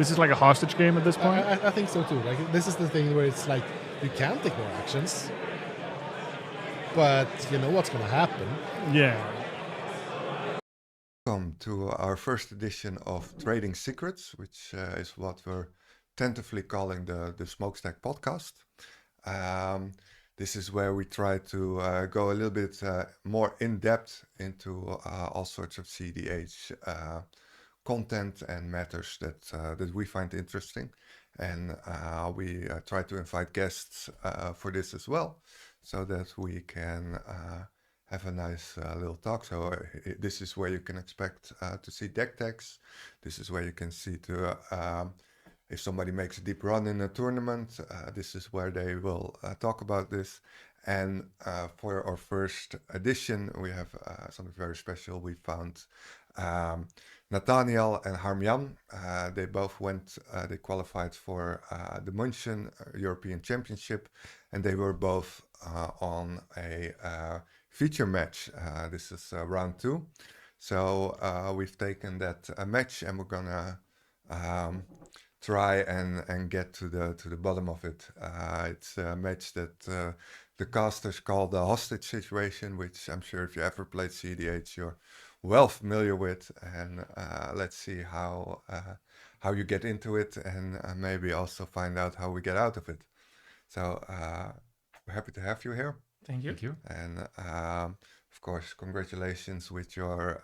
This is like a hostage game at this point? I think so too. Like, this is the thing where it's like, you can take more actions, but you know what's going to happen. Yeah. Welcome to our first edition of Trading Secrets, which is what we're tentatively calling the Smokestack podcast. This is where we try to go a little bit more in depth into all sorts of CDH content and matters that we find interesting, and we try to invite guests for this as well, so that we can have a nice little talk. So this is where you can expect to see deck tags. This is where you can see if somebody makes a deep run in a tournament, this is where they will talk about this. And for our first edition, we have something very special. We found Nathaniël and Harmjan. They both they qualified for the München European Championship, and they were both on a feature match. This is round 2. So we've taken that match, and we're gonna try and get to the bottom of it. It's a match that the casters call the hostage situation, which I'm sure if you ever played CDH, you're well familiar with. And let's see how you get into it, and maybe also find out how we get out of it. So we're happy to have you here. Thank you. Thank you. And of course, congratulations with your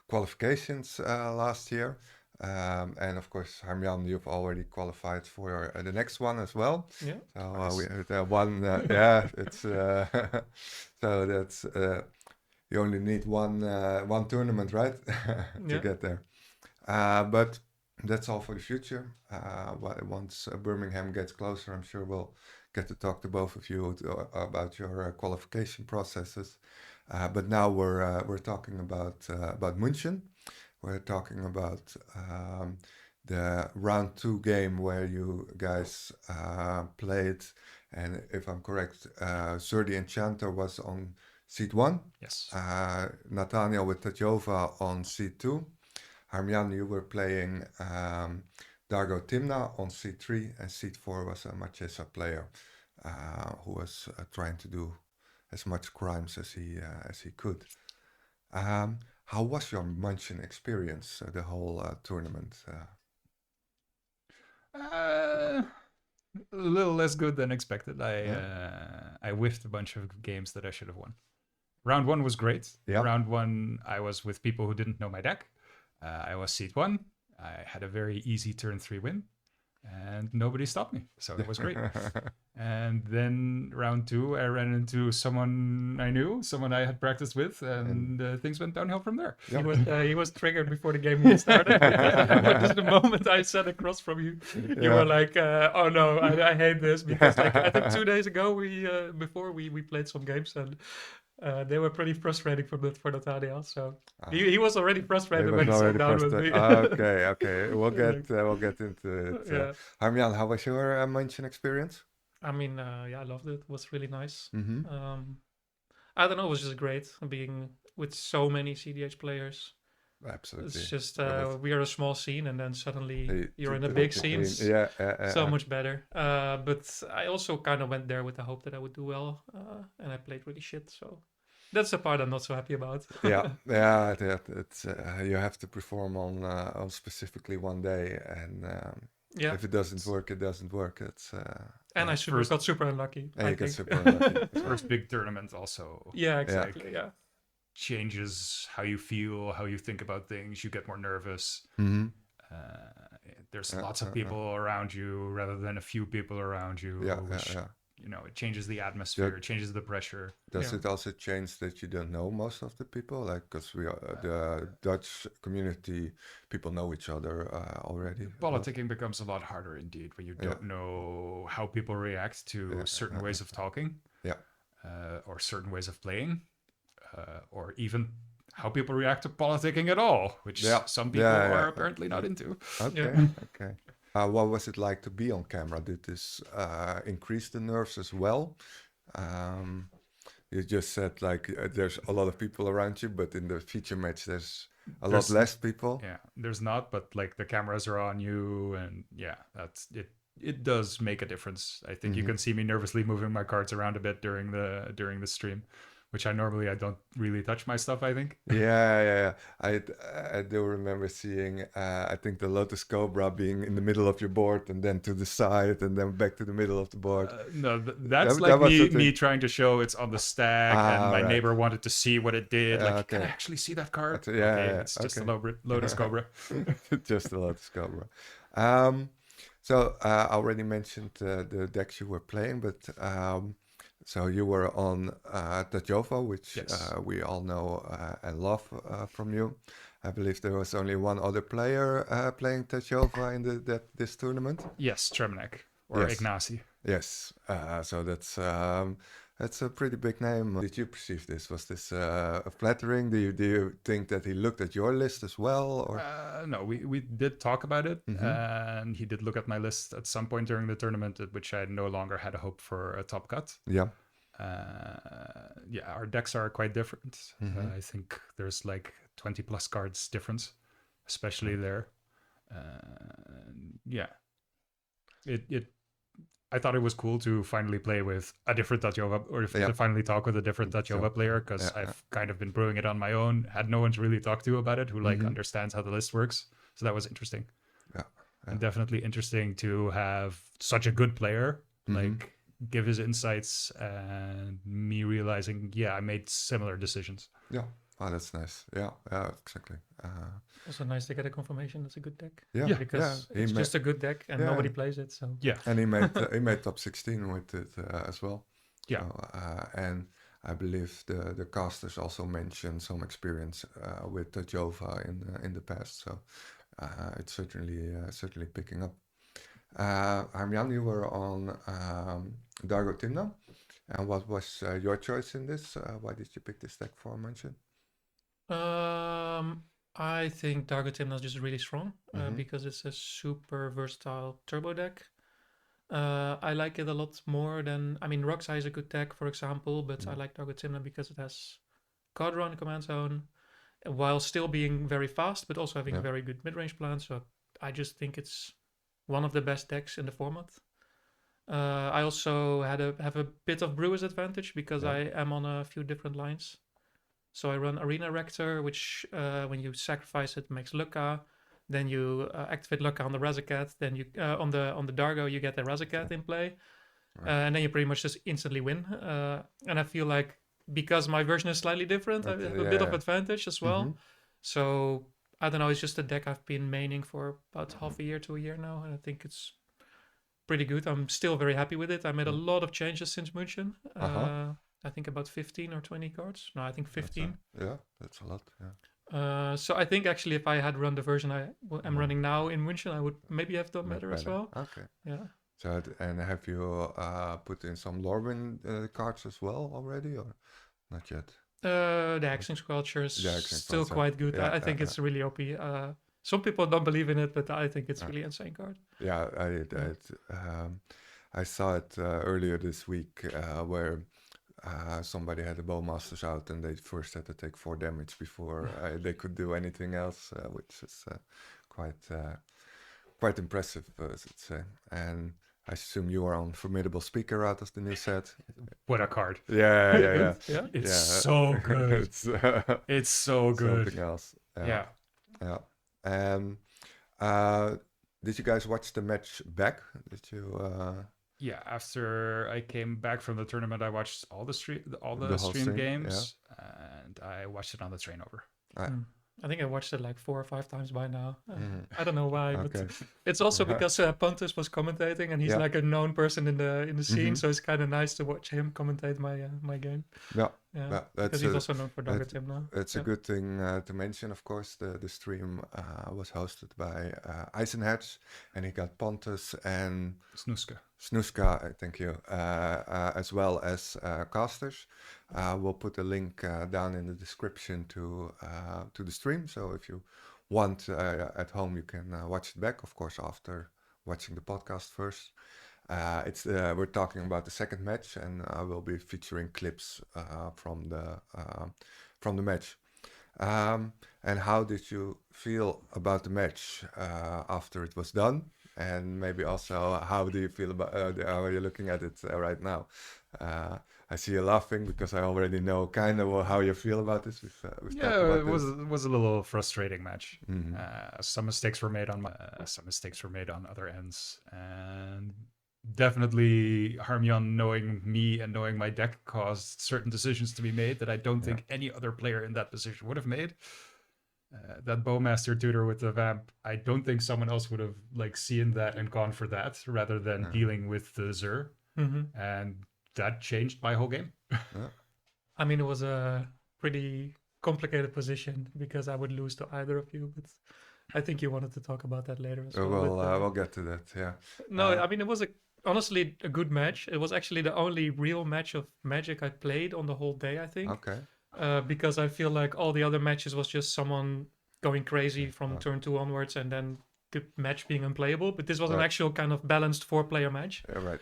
qualifications last year. And of course, Harmjan, you've already qualified for the next one as well. Yeah. So we had one. Yeah, it's so that's you only need one tournament, right, to get there. But that's all for the future. Once Birmingham gets closer, I'm sure we'll get to talk to both of you about your qualification processes. But now we're talking about München. We're talking about the round 2 game where you guys played, and if I'm correct, Zerdi Enchanter was on seat 1. Yes. Nathaniël with Tajova on seat 2. Harmjan, you were playing Dargo Timna on seat 3, and seat 4 was a Marchesa player who was trying to do as much crimes as he could. How was your München experience, the whole tournament? A little less good than expected. I whiffed a bunch of games that I should have won. Round 1 was great. Yeah. Round 1, I was with people who didn't know my deck. I was seat 1. I had a very easy turn 3 win, and nobody stopped me. So it was great. And then round 2, I ran into someone I knew, someone I had practiced with, and things went downhill from there. Yeah. He was triggered before the game even started. Just the moment I sat across from you, you were like, "Oh no, I hate this," because like I think 2 days ago we played some games, and they were pretty frustrating for Nathaniël. So he was already frustrated when he sat down with me. Okay. We'll get into it. Yeah. Harmjan, how was your München experience? I mean, I loved it. It was really nice. Mm-hmm. I don't know, it was just great being with so many CDH players. Absolutely. It's just we are a small scene, and then suddenly you're in a big scene. So much better. But I also kind of went there with the hope that I would do well, and I played really shit. So that's the part I'm not so happy about. It's you have to perform on specifically one day, and if it doesn't work, it doesn't work. It's and I got super unlucky. And you got super unlucky. First big tournament also. Yeah, exactly. Yeah. Changes how you feel, how you think about things. You get more nervous. Mm-hmm. There's lots of people around you rather than a few people around you. You know, it changes the atmosphere, it changes the pressure. Does it also change that you don't know most of the people? Like, because we are the Dutch community, people know each other already. Politicking becomes a lot harder indeed when you don't know how people react to certain ways of talking, or certain ways of playing, or even how people react to politicking at all, which some people are apparently not into. Okay. What was it like to be on camera? Did this increase the nerves as well? you just said like there's a lot of people around you, but in the feature match there's a lot There's- less people. Yeah, there's not, but like the cameras are on you, and yeah, that's it. It does make a difference. I think you can see me nervously moving my cards around a bit during the stream, which I don't really touch my stuff, I think. Yeah. I do remember seeing, I think the Lotus Cobra being in the middle of your board and then to the side and then back to the middle of the board. No, that's That- like that was me, something- me trying to show it's on the stack, and my right. neighbor wanted to see what it did. Like, Okay. can I actually see that card? Yeah, okay, yeah, it's just okay. a Lotus Cobra. Just a Lotus Cobra. So I already mentioned the decks you were playing, but so you were on Tajova, which Yes. we all know and love from you. I believe there was only one other player playing Tajova in this tournament. Yes, Tremnek or Yes. Ignacy. Yes, so that's a pretty big name. Did you perceive this? Was this flattering? Do you think that he looked at your list as well? Or No, we did talk about it, Mhm. and he did look at my list at some point during the tournament, at which I no longer had a hope for a top cut. yeah, Yeah, our decks are quite different. Mhm. I think there's like 20 plus cards difference, especially there. Yeah, it. I thought it was cool to finally play with a different Tajova, or Yeah. to finally talk with a different Tajova So, player, because yeah, I've kind of been brewing it on my own. Had no one to really talk to about it who like Mhm. understands how the list works. So that was interesting. Yeah, And definitely interesting to have such a good player Mhm. like give his insights, and me realizing, yeah, I made similar decisions. yeah. Oh, that's nice. Yeah, exactly. Also nice to get a confirmation it's a good deck. Yeah, Because He it's ma- just a good deck and Yeah. nobody plays it. So Yeah. and he made top 16 with it as well. Yeah. So, and I believe the casters also mentioned some experience with the Jova in the past. So it's certainly picking up. Harmjan, you were on Dargo Timna. And what was your choice in this? Why did you pick this deck for München? I think Dargo Timna is just really strong Mhm. because it's a super versatile turbo deck. I like it a lot more than, I mean, Roxai is a good deck, for example, but I like Dargo Timna because it has card draw and command zone while still being very fast, but also having Yeah. very good mid-range plans. So I just think it's one of the best decks in the format. I also have a bit of brewer's advantage because Yeah. I am on a few different lines. So I run Arena Rector, which when you sacrifice it makes Lucca. Then you activate Lucca on the Razorcat. Then you on the Dargo you get the Razorcat in play, Right. and then you pretty much just instantly win. And I feel like because my version is slightly different, I Okay, have a bit of yeah. advantage as well. Mhm. So I don't know. It's just a deck I've been maining for about half a year to a year now, and I think it's pretty good. I'm still very happy with it. I made a lot of changes since München. Uh-huh. I think about 15 or 20 cards. No, I think 15. That's a lot. Yeah. So I think actually if I had run the version am running now in München, I would maybe have done Much better as well. Okay. Yeah. So and have you put in some Lorwyn cards as well already, or not yet? The Hexing Squelcher is The Hexing still Squelcher. quite good. Yeah, I think it's really OP. Some people don't believe in it, but I think it's really insane card. Yeah, I saw it earlier this week where somebody had the Bowmasters out and they first had to take 4 damage before they could do anything else, which is quite impressive, as I'd say. And I assume you are on Formidable Speaker out of the new set. What a card. Yeah. Yeah. It's Yeah. so good. It's It's so good. something else. Yeah. Yeah. And did you guys watch the match back? Did you? Yeah, after I came back from the tournament, I watched all the The whole stream stream, games, and I watched it on the train over. I think I watched it like 4 or 5 times by now. Mhm. I don't know why, Okay. but it's also because Pontus was commentating, and he's Yeah. like a known person in the scene, Mhm. so it's kind of nice to watch him commentate my game. Yeah. Yeah, Yeah, because he's also known for Dargatim now. It's a good thing to mention, of course. The stream was hosted by Eisenherz, and he got Pontus and Snuske, thank you, as well as casters. We'll put a link down in the description to the stream. So if you want at home, you can watch it back, of course, after watching the podcast first. It's we're talking about the second match, and I will be featuring clips from the match. And how did you feel about the match after it was done? And maybe also, how do you feel about how are you looking at it right now? I see you laughing because I already know kind of how you feel about this. We've talked about it was a little frustrating match. Mhm. Some mistakes were made on some mistakes were made on other ends, and definitely Harmjan, knowing me and knowing my deck, caused certain decisions to be made that I don't think any other player in that position would have made. That Bowmaster tutor with the vamp, I don't think someone else would have like seen that and gone for that rather than dealing with the Zur, and that changed my whole game. I mean, it was a pretty complicated position because I would lose to either of you, but I think you wanted to talk about that later as well. We'll get to that. Yeah. No, I mean, it was honestly a good match. It was actually the only real match of Magic I played on the whole day, I think. Okay. Because I feel like all the other matches was just someone going crazy from turn 2 onwards and then the match being unplayable. But this was an actual kind of balanced 4-player match. Right.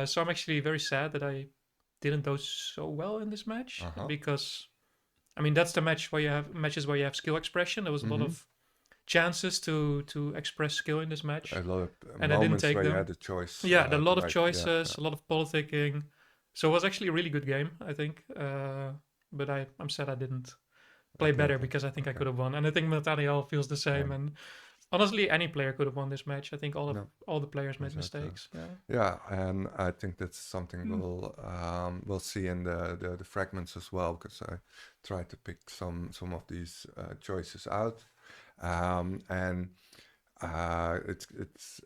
So I'm actually very sad that I didn't do so well in this match because, I mean, that's the matches where you have skill expression. There was a lot of chances to express skill in this match. A lot of and I didn't take where them. you had a choice. Yeah, a lot of choices, a lot of politicking. So it was actually a really good game, I think. But I'm sad I didn't play better because I think I could have won. And I think Nathaniël feels the same. And honestly, any player could have won this match. I think all the players made mistakes. Yeah, and I think that's something we'll see in the fragments as well, because I tried to pick some of these choices out, and it's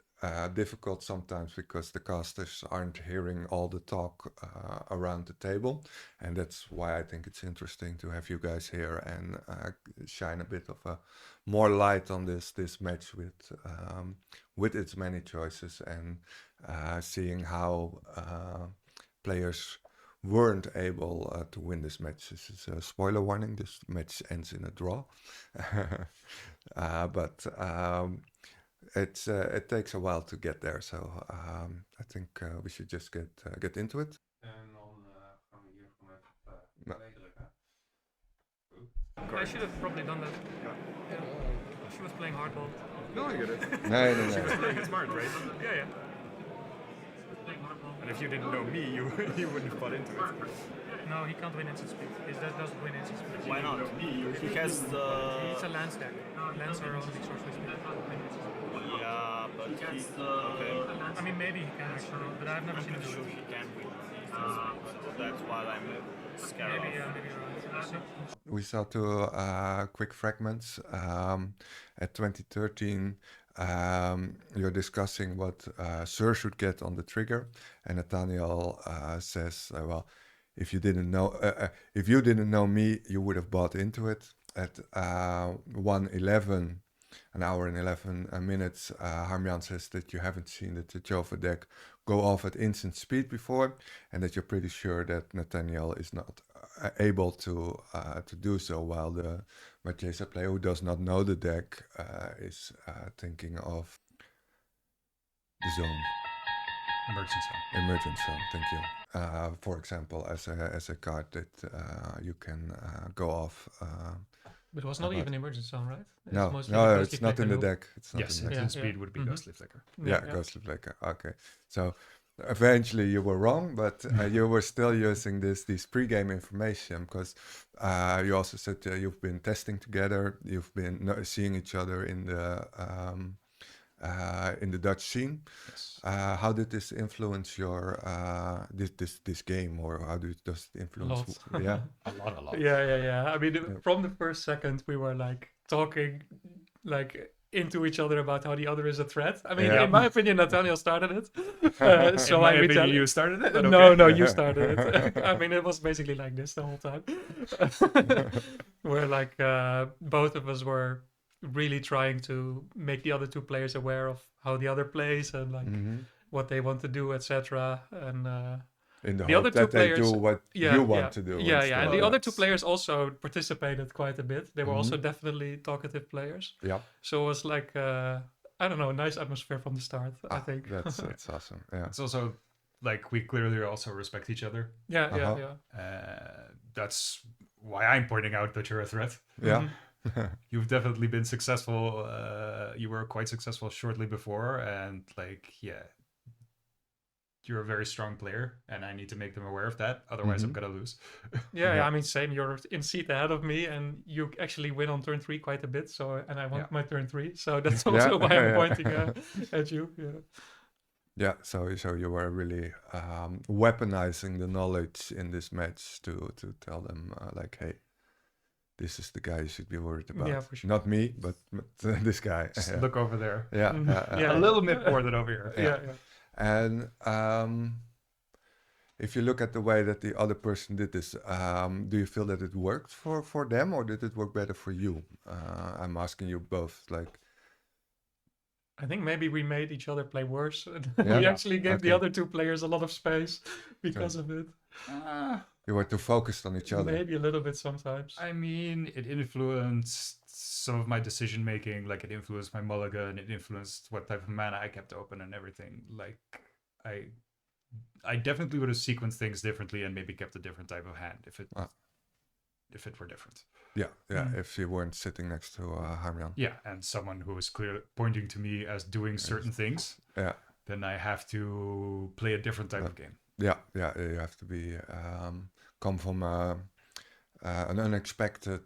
difficult sometimes because the casters aren't hearing all the talk around the table, and that's why I think it's interesting to have you guys here and shine a bit of a more light on this match with its many choices, and seeing how players weren't able to win this match. This is a spoiler warning. This match ends in a draw, but it takes a while to get there. So I think we should just get into it. I should have probably done that. Yeah. She was playing hardball. No, I get it. No. Playing it smart, right? Yeah. And if you didn't know me, you wouldn't have bought into it. No, he can't win instant speed. His deck doesn't win instant speed. Why not? He has the... It's a lance deck. Lands are only sorcery speed. Yeah, but he's... Okay. I mean, maybe he can actually, but I've never seen him do Sure, it. he can win. That's why I'm scared Maybe of. you're right. We'll see. We saw two quick fragments. At 2013, you're discussing what Sir should get on the trigger, and Nathaniël says, "Well, if you didn't know me, you would have bought into it." At 1:11, an hour and 11 minutes, Harmjan says that you haven't seen the Tejova deck go off at instant speed before, and that you're pretty sure that Nathaniël is not able to do so, while the Marchesa player who does not know the deck is thinking of the zone. Emergent zone, thank you. For example, as a card that you can go off. But it was not even emergent zone, right? No, it's not in the deck. It's not Yes, in the deck. instant speed would be Ghostly Flicker. Yeah, Ghostly Flicker. Okay, so eventually you were wrong, but you were still using this pre-game information, because you also said you've been testing together, you've been seeing each other in the Dutch scene. Yes. How did this influence your this game, or how does it influence? Yeah, A lot. Yeah. I mean, from the first second, we were like talking like into each other about how the other is a threat. I mean, in my opinion, Nathaniël started it. So In my I opinion, you started it? But No, okay. you started it. I mean, it was basically like this the whole time. Where like both of us were really trying to make the other two players aware of how the other plays and like what they want to do, etc. And in the the hope other two that they players do what you want to do. Yeah. And the of other two that's- players also participated quite a bit. They were also definitely talkative players. Yeah. So it was like, I don't know, a nice atmosphere from the start, I think. That's awesome. Yeah. It's also like we clearly also respect each other. Yeah, Uh-huh. That's why I'm pointing out that you're a threat. Yeah. You've definitely been successful. You were quite successful shortly before, and like, yeah, you're a very strong player, and I need to make them aware of that. Otherwise, I'm gonna lose. Yeah, I mean, same. You're in seat ahead of me, and you actually win on turn 3 quite a bit. So, and I want my turn 3, so that's also why I'm pointing at you. Yeah. Yeah, so you were really weaponizing the knowledge in this match to tell them like, hey, this is the guy you should be worried about. Yeah, for sure. Not me, but this guy. Just look over there. Yeah, Yeah. A little bit more than over here. Yeah. And if you look at the way that the other person did this, do you feel that it worked for them, or did it work better for you? I'm asking you both. Like, I think maybe we made each other play worse. Yeah? We actually gave the Okay. other two players a lot of space because of it. you were too focused on each other. Maybe a little bit sometimes. I mean, it influenced some of my decision making. Like, it influenced my mulligan. It influenced what type of mana I kept open and everything. Like, I definitely would have sequenced things differently and maybe kept a different type of hand if it were different. Yeah. If you weren't sitting next to Harmjan. Yeah, and someone who is clearly pointing to me as doing certain things, Yeah. then I have to play a different type of game. Yeah. You have to be come from an unexpected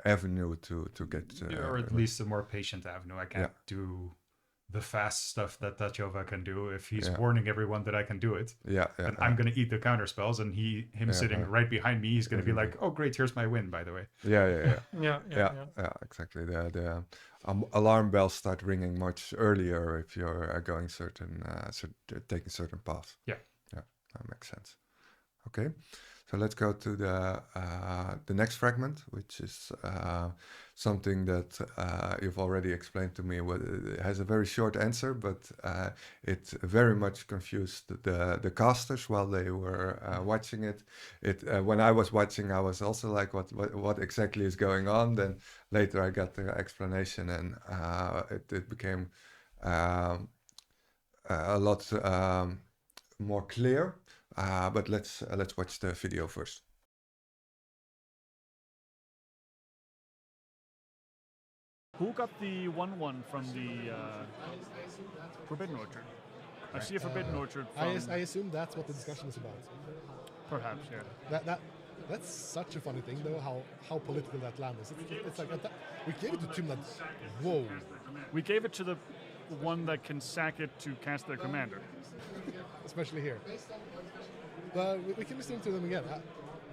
avenue to get. Or at least a more patient avenue. I can't do the fast stuff that Tachova can do. If he's warning everyone that I can do it, and I'm going to eat the counter spells, and him sitting right behind me, he's going to be like, "Oh, great, here's my win." By the way. Yeah, exactly. The alarm bells start ringing much earlier if you're going taking certain paths. Yeah, that makes sense. Okay, so let's go to the next fragment, which is something that you've already explained to me. It has a very short answer, but it very much confused the casters while they were watching it. When I was watching, I was also like, what exactly is going on? Then later I got the explanation, and it became a lot more clear. But let's watch the video first. Who got the 1/1 from the Forbidden Orchard? I see a Forbidden Orchard from... I assume that's what the discussion is about. Perhaps, yeah. That's such a funny thing, though, how political that land is. It's like, we gave it to Tim that, whoa. We gave it to the one that can sack it to cast their commander. Especially here. But we can listen to them again.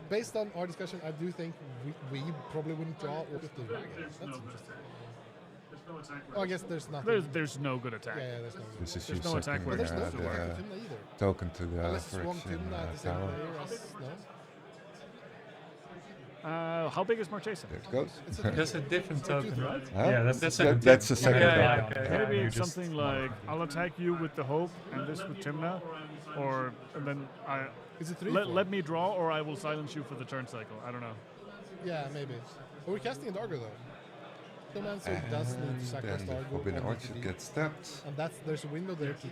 Based on our discussion, I do think we probably wouldn't draw with the dragon. That's interesting. Oh, I guess there's nothing. There's no good attack. Yeah, there's no good. This is There's you no attack setting where There's no there's good no attack for Timna either. token to the Unless you swung friction Timna at the same tower. player as... No? How big is Marchesa? There it goes. That's a different token, right? Huh? Yeah, that's a That's the second yeah, token. okay. Maybe you it's just- something like, I'll attack you with the Hope and this with Timna, and then Is it 3? let me draw, or I will silence you for the turn cycle. I don't know. Yeah, maybe. But we're casting a Dargo, though. The Manso does need to sacrifice Then the Dargo. Forbidden on Orchard DTD. gets tapped. And there's a window there to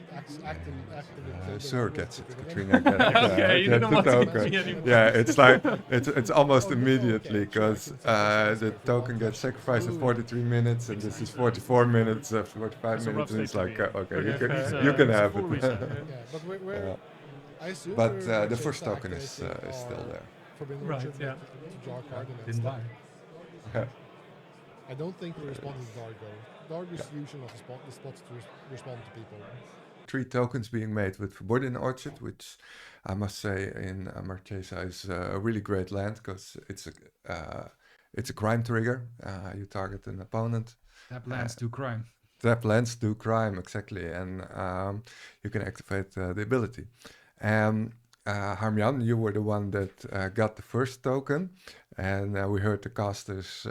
activate. Sir gets it. Katrina Okay, you gets don't the want to token. see anymore. Yeah, it's like it's almost immediately because the token gets sacrificed in 43 minutes, and this is 44 minutes, 45 It's a minutes, rough and it's state like to be in. okay, Okay, you can it's a have full it. reset. Yeah, but we're I assume. But we're the just first token is activating still our there. Forbidden Right, Orchard yeah. to draw a card and then Didn't stop. lie. I don't think we're responding to Dargo. Dargo's usually not the spots to respond to people. 3 tokens being made with Forbidden Orchard, which I must say in Marchesa is a really great land because it's a crime trigger. You target an opponent. Tap lands do crime. Tap lands do crime, exactly, and you can activate the ability. Harmjan, you were the one that got the first token, and we heard the casters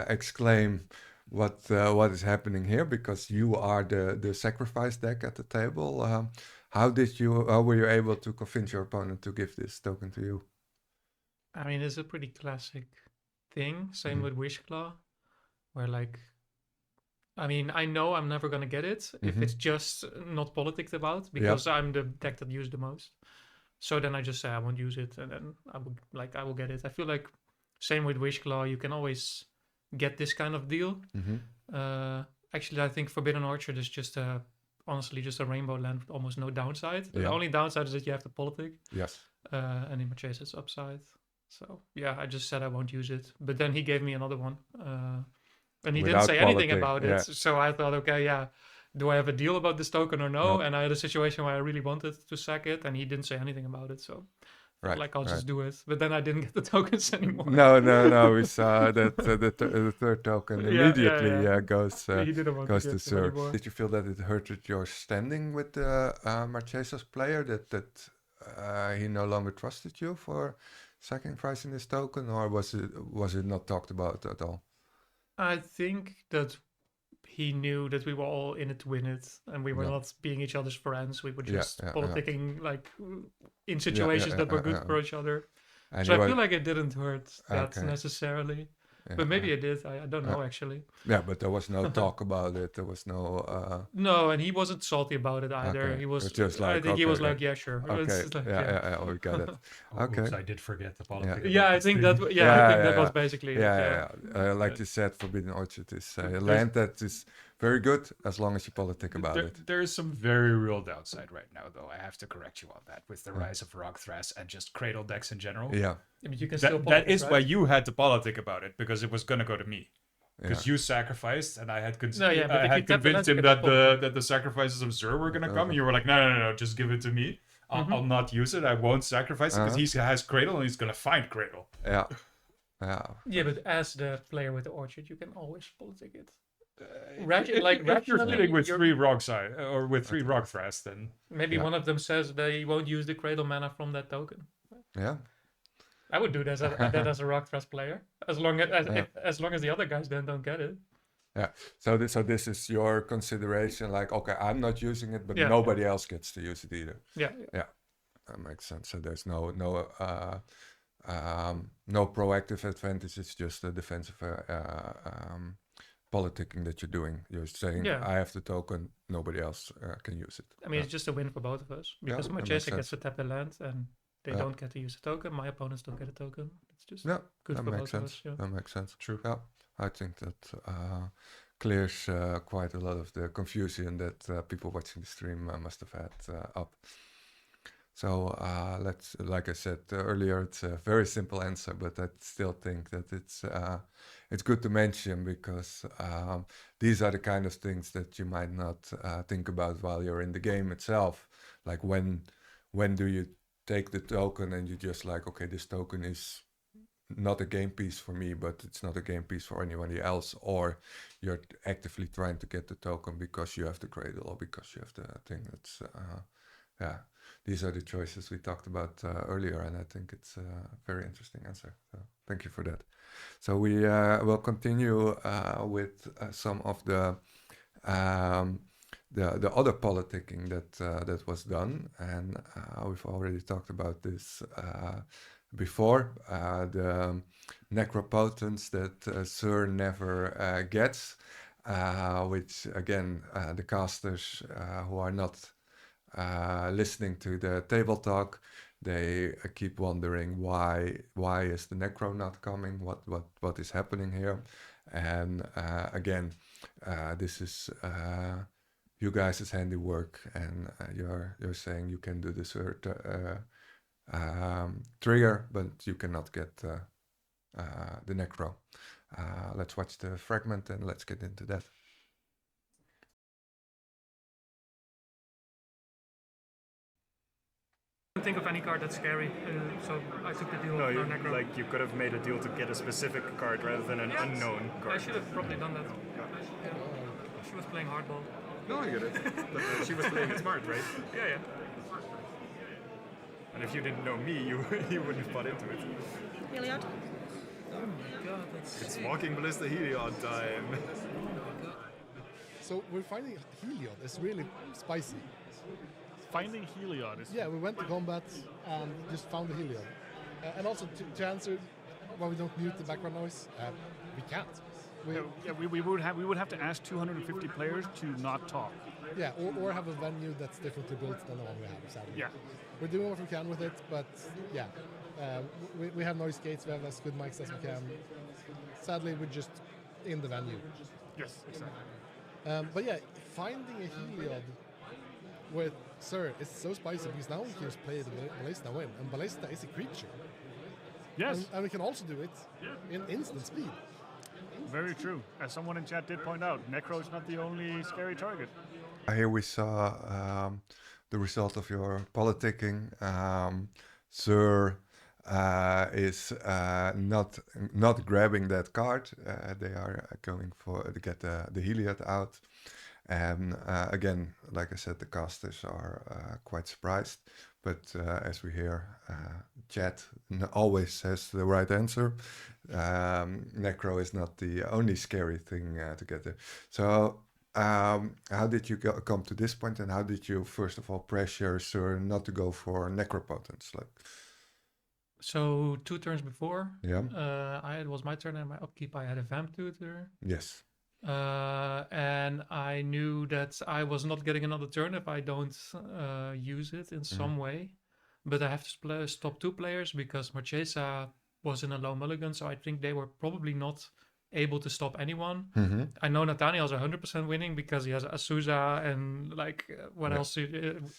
exclaim, "What is happening here?" Because you are the sacrifice deck at the table. How were you able to convince your opponent to give this token to you? I mean, it's a pretty classic thing. Same with Wishclaw. where like, I mean, I know I'm never gonna get it if it's just not politics about, because I'm the deck that used the most. So then I just say I won't use it, and then I will get it. I feel like same with Wishclaw, you can always get this kind of deal. Actually, I think Forbidden Orchard is just honestly just a rainbow land with almost no downside. The only downside is that you have the politic. Yes. And in Marchesa's upside. So yeah, I just said I won't use it. But then he gave me another one. And he didn't say anything about it. So I thought, okay, yeah, do I have a deal about this token or no? And I had a situation where I really wanted to sack it, and he didn't say anything about it. So like I'll just do it. But then I didn't get the tokens anymore. No. We saw that the third token immediately goes to Sir. Did you feel that it hurted your standing with the Marchesa's player, that he no longer trusted you for sacrificing this token, or was it not talked about at all? I think that he knew that we were all in it to win it, and we were not being each other's friends. We were just politicking like in situations that were good for each other. And so I feel like it didn't hurt that necessarily. But maybe it did. I don't know actually. Yeah, but there was no talk about it. There was no. No, and he wasn't salty about it either. Okay. He was just like. I think he was like, yeah, sure. Okay. Like, We got it. Okay. Oops, I did forget the politics. Yeah, I think that. I think that was basically. Like you said, Forbidden Orchard is a land that is very good as long as you politic about it. There is some very real downside right now, though. I have to correct you on that with the rise of Rock Thrash and just Cradle decks in general. Yeah. But you can still that is right? why you had to politic about it, because it was going to go to me. Because you sacrificed, and I had, I had convinced him that the sacrifices of Zur were going to come, and you were like, no, just give it to me. I'll not use it. I won't sacrifice it, because he has Cradle, and he's going to find Cradle. Yeah. Yeah, but as the player with the Orchard, you can always politic it. If you're sitting with 3 Rock or with 3 Rock Thrash, then maybe one of them says they won't use the Cradle mana from that token. Yeah. I would do that as a Rock Thrash player, as long as the other guys then don't get it. Yeah. So this is your consideration, like, okay, I'm not using it, but nobody else gets to use it either. Yeah. That makes sense. So there's no proactive advantage. It's just a defensive politicking that you're doing. You're saying, I have the token, nobody else can use it. I mean, it's just a win for both of us, because Marchesa gets to tap the land, and they don't get to use the token. My opponents don't get a token. It's just good for both of us. Yeah. That makes sense. True. Yeah, I think that clears quite a lot of the confusion that people watching the stream must have had up. So let's, like I said earlier, it's a very simple answer, but I still think that it's good to mention, because these are the kind of things that you might not think about while you're in the game itself. Like when do you take the token and you just like, okay, this token is not a game piece for me, but it's not a game piece for anybody else, or you're actively trying to get the token because you have the Cradle or because you have the thing. That's these are the choices we talked about earlier, and I think it's a very interesting answer. So thank you for that. So we will continue with some of the other politicking that was done, and we've already talked about this before. The necropotence that Sur never gets, which again the casters who are not listening to the table talk, they keep wondering why is the necro not coming? What is happening here? And again, this is you guys' handiwork, and you're saying you can do this trigger, but you cannot get the necro. Let's watch the fragment and let's get into that. Think of any card that's scary, so I took the deal. No, like you could have made a deal to get a specific card rather than an unknown card. I should have probably done that. She was playing hardball. No, I get it. But she was playing it smart, right? Yeah. And if you didn't know me, you wouldn't have bought into it. Heliod? Oh my god, that's It's Walking Ballista Heliod time. So we're finding Heliod is really spicy. Finding Heliod is... Yeah, we went to combat and just found the Heliod. And also to answer why we don't mute the background noise, we can't. we would have to ask 250 players to not talk. Yeah, or have a venue that's differently built than the one we have, sadly. Yeah. We're doing what we can with it, but yeah. We have noise gates, we have as good mics as we can. Sadly, we're just in the venue. Yes, exactly. But yeah, finding a Heliod with Sir is so spicy because now we can just play the Ballista win, and Ballista is a creature. Yes. And we can also do it in instant speed. Very true. As someone in chat did point out, Necro is not the only scary target. Here we saw the result of your politicking. Sir is not grabbing that card. They are going to get the Heliod out. And again, like I said, the casters are quite surprised. But as we hear, chat always says the right answer. Necro is not the only scary thing to get there. So how did you come to this point, and how did you first of all pressure Sir not to go for necropotence? So 2 turns before, Yeah. it was my turn, and my upkeep I had a Vamp Tutor. Yes. And I knew that I was not getting another turn if I don't use it in some way. But I have to stop 2 players because Marchesa was in a low mulligan, so I think they were probably not able to stop anyone. Mm-hmm. I know Nathaniel's 100% winning because he has Azusa and what else?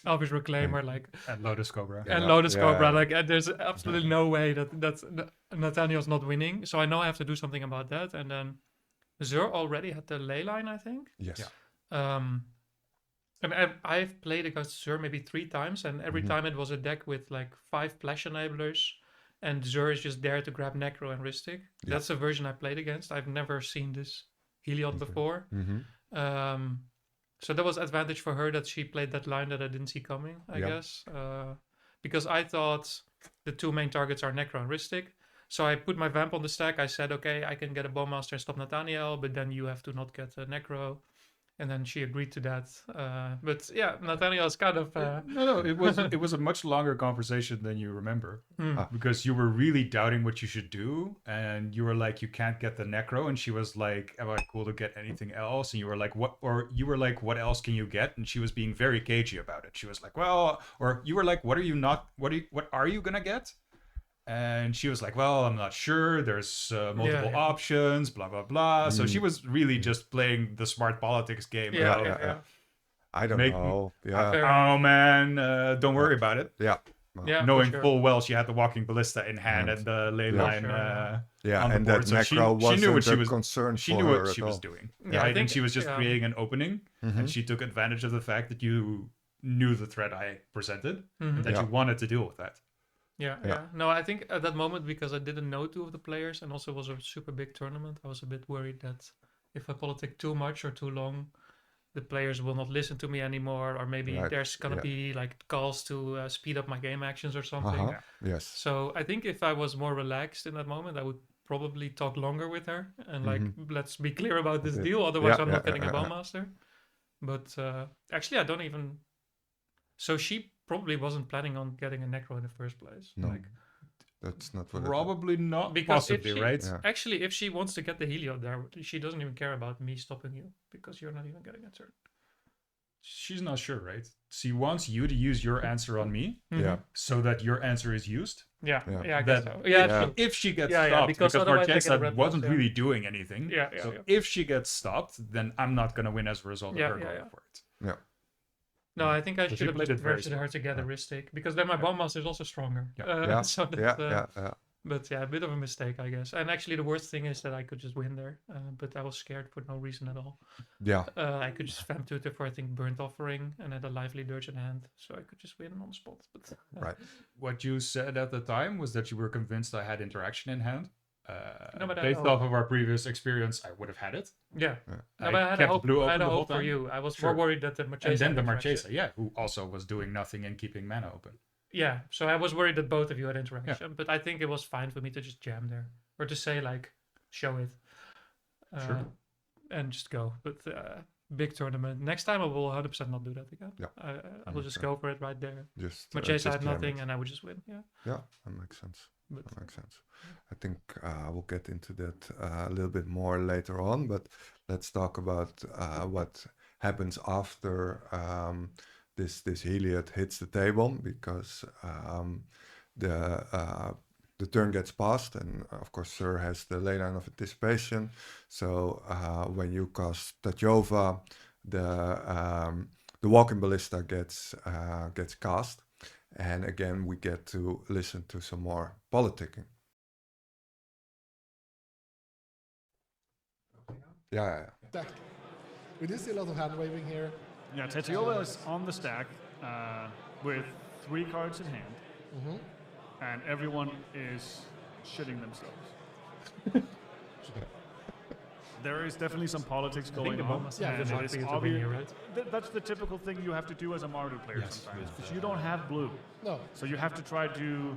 Elvish Reclaimer, And Lotus Cobra. and Lotus Yeah. Cobra. There's absolutely no way that Nathaniel's not winning. So I know I have to do something about that. And then Zur already had the ley line, I think. Yes. Yeah. And I've played against Zur maybe 3 times, and every time it was a deck with 5 Flash Enablers, and Zur is just there to grab Necro and Rhystic. Yeah. That's the version I played against. I've never seen this Heliod before. Mm-hmm. So that was advantage for her that she played that line that I didn't see coming, I guess. Because I thought the 2 main targets are Necro and Rhystic. So I put my Vamp on the stack. I said, okay, I can get a Bowmaster and stop Nathaniel, but then you have to not get a Necro. And then she agreed to that. But yeah, Nathaniel is kind of... No, it was a much longer conversation than you remember. Because you were really doubting what you should do, and you were like, you can't get the Necro, and she was like, am I cool to get anything else? And you were like, what else can you get? And she was being very cagey about it. She was like, well, or you were like, what are you gonna get? And she was like, well, I'm not sure. There's multiple options, blah, blah, blah. So she was really just playing the smart politics game. Yeah. I don't know. Yeah. Oh, man, don't worry about it. Yeah. Knowing full well she had the Walking Ballista in hand and the ley line on the and board. that So Necro she knew what she wasn't a was concern She for knew her what she at was all. doing. Yeah, I think she was just creating an opening, Mm-hmm. and she took advantage of the fact that you knew the threat I presented, and that Yeah. you wanted to deal with that. Yeah. No, I think at that moment, because I didn't know 2 of the players and also was a super big tournament, I was a bit worried that if I politic too much or too long, the players will not listen to me anymore, or maybe there's gonna be calls to speed up my game actions or something. Yes. So I think if I was more relaxed in that moment, I would probably talk longer with her and let's be clear about this deal, otherwise I'm not getting a Bowmaster. But actually I don't even... So she probably wasn't planning on getting a Necro in the first place. No. That's not what Probably not. Because Possibly, if she, right? Yeah. Actually, if she wants to get the Heliod there, she doesn't even care about me stopping you because you're not even getting a turn. She's not sure, right? She wants you to use your answer on me, Yeah. so that your answer is used. Yeah, Yeah. I guess That- so. Yeah, Yeah. If she gets Yeah, stopped, because because otherwise they get a Marchesa red wasn't plus, yeah. really doing anything. Yeah, So yeah. if she gets stopped, then I'm not going to win as a result Yeah, of her yeah, going yeah. for it. Yeah. No, I think I So she should have played just it very verted her to get a Rhystic because then my Bowmaster is also stronger. Yeah. So that's, Yeah. But yeah, a bit of a mistake, I guess. And actually, the worst thing is that I could just win there, but I was scared for no reason at all. Yeah. I could just Vamp Tutor for, I think, Burnt Offering and had a Lively Dirge in hand, so I could just win on the spot. But Right. What you said at the time was that you were convinced I had interaction in hand. No, but I Based know. off of our previous experience, I would have had it. yeah, Yeah. no, but I had a kept hope, blue I open had a the whole hope for time. you. I was Sure. more worried that the Marchesa. And then had the interaction. Marchesa, who also was doing nothing and keeping mana open. Yeah, so I was worried that both of you had interaction, but I think it was fine for me to just jam there or to say show it, Sure. and just go. But big tournament. Next time I will 100% not do that again. Yeah. I will just go for it right there. Just Marchesa just had jam nothing, it. and I would just win. Yeah. Yeah, that makes sense. But That makes sense. I think we'll get into that a little bit more later on, but let's talk about what happens after this Heliod hits the table, because the turn gets passed, and of course Sir has the layline of anticipation. So when you cast Tachyova, the walking ballista gets cast, and again we get to listen to some more politicking. Yeah. Stack. We do see a lot of hand waving here. Yeah, Tachyova is on the stack with 3 cards in hand, and everyone is shitting themselves. There is definitely some politics I think going the on. bomb must have and been it is hard for you to win obvious. here, right? That's the typical thing you have to do as a Mardu player Yes, sometimes, with, because you don't have blue. No, So you have to try to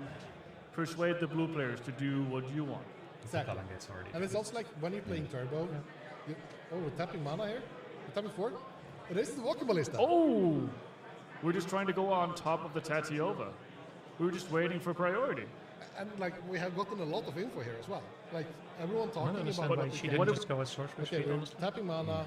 persuade the blue players to do what you want. exactly. Talon gets already. And it's also like when you're playing turbo. We're tapping mana here. We're tapping 4. It is the walking ballista. Oh! We're just trying to go on top of the Tachyova. We were just waiting for priority. And like we have gotten a lot of info here as well. Like everyone I talking don't understand about why what she we didn't can- just go as sorcerer Okay, speed, we're honestly. tapping mana.